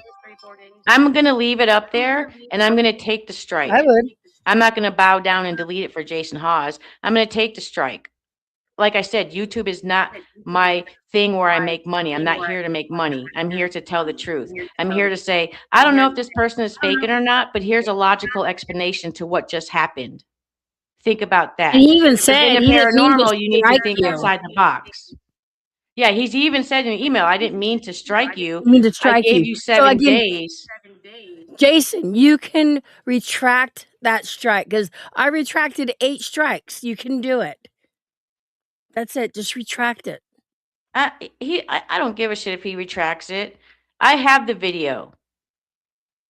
I'm going to leave it up there, and I'm going to take the strike. I would. I'm not going to bow down and delete it for Jason Hawes. I'm going to take the strike. Like I said, YouTube is not my thing where I make money. I'm not here to make money. I'm here to tell the truth. I'm here to say, I don't know if this person is faking or not, but here's a logical explanation to what just happened. Think about that. And he even said, in the paranormal, you need to think outside the box. Yeah, he's even said in an email, I didn't mean to strike you. I gave you 7 days. Jason, you can retract that strike, because I retracted 8 strikes. You can do it. That's it. Just retract it. I don't give a shit if he retracts it. I have the video.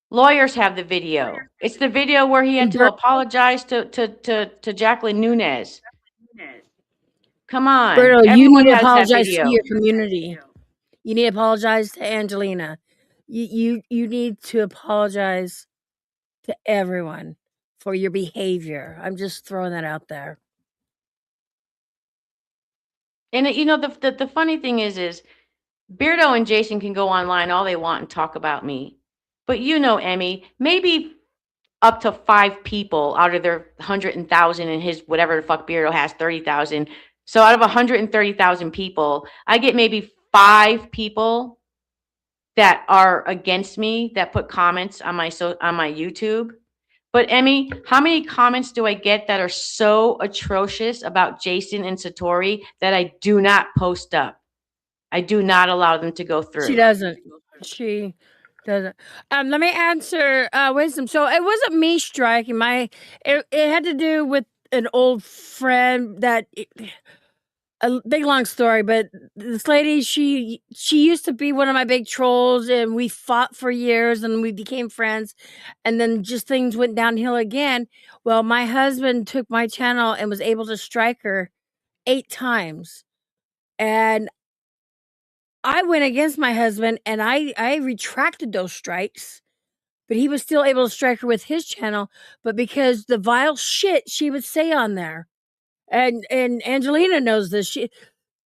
Lawyers have the video. It's the video where he had to apologize to Jacqueline Nunez. Come on. Berto, you need to apologize to your community. You need to apologize to Angelina. You need to apologize to everyone for your behavior. I'm just throwing that out there. And the funny thing is Beardo and Jason can go online all they want and talk about me. But Emmy, maybe up to 5 people out of their 100,000 and his whatever the fuck Beardo has 30,000. So out of 130,000 people, I get maybe 5 people that are against me that put comments on my YouTube. But Emmy, how many comments do I get that are so atrocious about Jason and Satori that I do not post up? I do not allow them to go through. She doesn't. Let me answer Wisdom. So it wasn't me striking. It had to do with an old friend that. A big long story, but this lady, she used to be one of my big trolls, and we fought for years, and we became friends, and then just things went downhill again. Well, my husband took my channel and was able to strike her 8 times, and I went against my husband, and I retracted those strikes, but he was still able to strike her with his channel, but because the vile shit she would say on there. And Angelina knows this.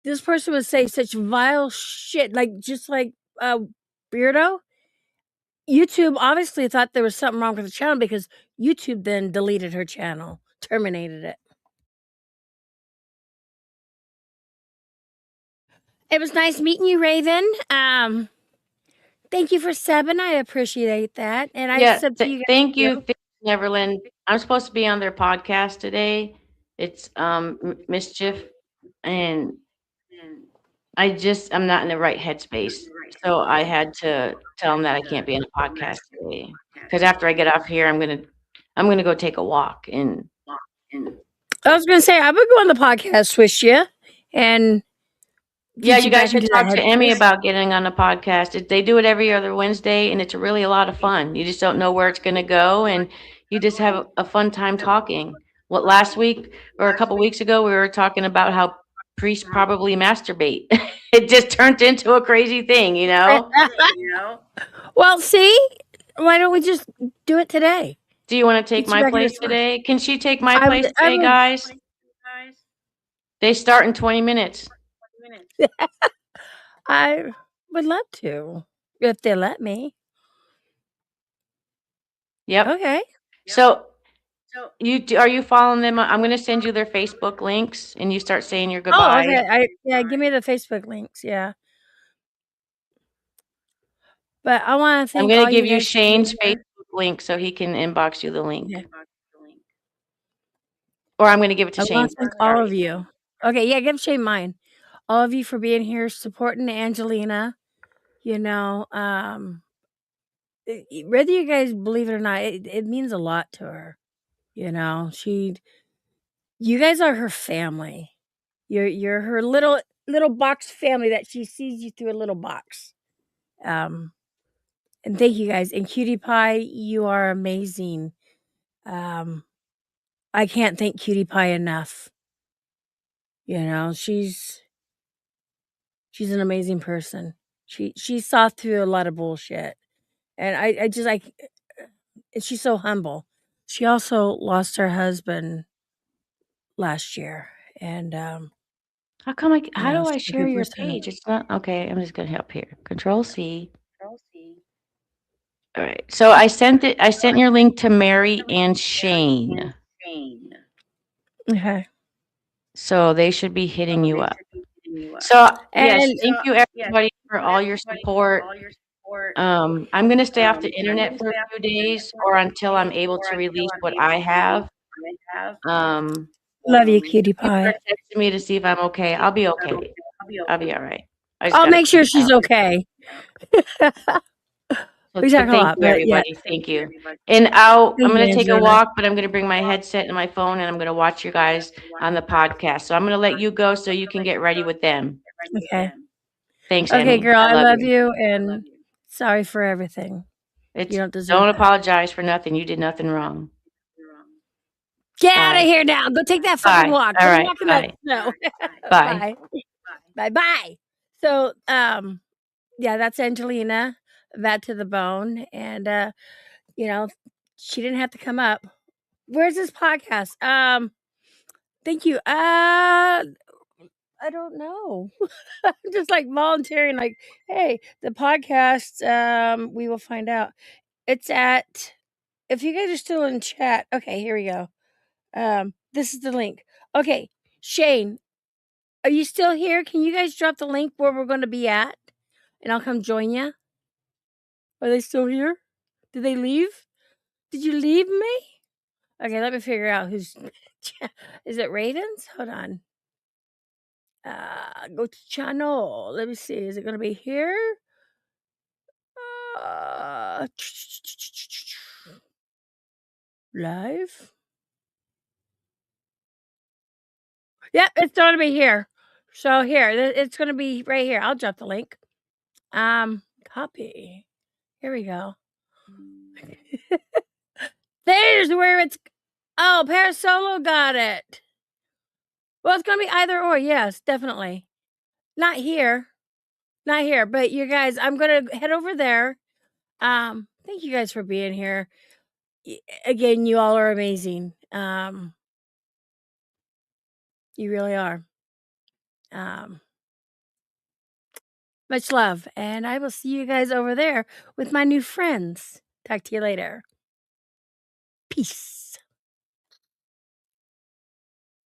This person would say such vile shit, just like Beardo. YouTube obviously thought there was something wrong with the channel, because YouTube then deleted her channel, terminated it. It was nice meeting you, Raven. Thank you for subbing. I appreciate that. And I sub to you guys. Thank you, Neverland. I'm supposed to be on their podcast today. It's Mischief, and I'm not in the right headspace, so I had to tell them that I can't be on a podcast today, because after I get off here, I'm gonna go take a walk. And I was gonna say I would go on the podcast with you, and yeah, you guys should talk to Emmy about getting on the podcast. They do it every other Wednesday, and it's really a lot of fun. You just don't know where it's gonna go, and you just have a fun time talking. Last week or a couple weeks ago, we were talking about how priests probably masturbate. It just turned into a crazy thing, Well, see, why don't we just do it today? Do you want to take my place today? Can she take my place today, guys? They start in 20 minutes. I would love to. if they let me. Yep. Okay. So are you following them? I'm going to send you their Facebook links, and you start saying your Oh, goodbyes. okay. Give me the Facebook links. Yeah. But I want to I'm thank going all to give you you guys for Shane's being here. Facebook link so he can inbox you the link. Okay. Or I'm going to give it to I Shane. want to thank all of you. Okay, yeah, give Shane mine. All of you for being here, supporting Angelina. You know, whether you guys believe it or not, it means a lot to her. You know, you guys are her family. You're her little box family that she sees you through a little box. And thank you guys. And Cutie Pie, you are amazing. I can't thank Cutie Pie enough. You know, she's an amazing person. She saw through a lot of bullshit. And and she's so humble. She also lost her husband last year. And How come how know, do I she's a share good your person. page? It's not okay. I'm just going to help here. Control C. All right. So I sent your link to Mary and Shane. Okay. So they should be hitting you up. So yes, And thank you everybody for all your support. I'm going to stay off the internet for a few days or until I'm able to release what I have. Love you, Cutie People Pie. are texting me to see if I'm okay. I'll be okay. I'll be all right. I'll make sure she's okay. We talk a lot, but yeah. Everybody. Thank you. And I'm Thank going you, to take a Angela. walk, but I'm going to bring my headset and my phone, and I'm going to watch you guys on the podcast. So I'm going to let you go so you can get ready with them. Okay. Thanks, Okay, Emmy. girl, I love you, and sorry for everything. You don't deserve Don't that. apologize for nothing. You did nothing wrong. Get out of here now. Go take that fucking walk. All Go right. walk in that snow. Bye. Bye. Bye. So, yeah, that's Angelina, That to the Bone. And, you know, she didn't have to come up. Where's this podcast? Thank you. I don't know. I'm just like volunteering, like, hey, the podcast, we will find out. It's at, if you guys are still in chat, okay, here we go. This is the link. Okay, Shane, are you still here? Can you guys drop the link where we're going to be at? And I'll come join you. Are they still here? Did they leave? Did you leave me? Okay, let me figure out who's. Is it Ravens? Hold on. Go to channel. Let me see. Is it going to be here? Live? Yep, it's going to be here. So here, it's going to be right here. I'll drop the link. Copy. Here we go. There's where it's. Oh, Parasolo got it. Well, it's going to be either or. Yes, definitely. Not here. Not here. But you guys, I'm going to head over there. Thank you guys for being here. Again, you all are amazing. You really are. Much love. And I will see you guys over there with my new friends. Talk to you later. Peace.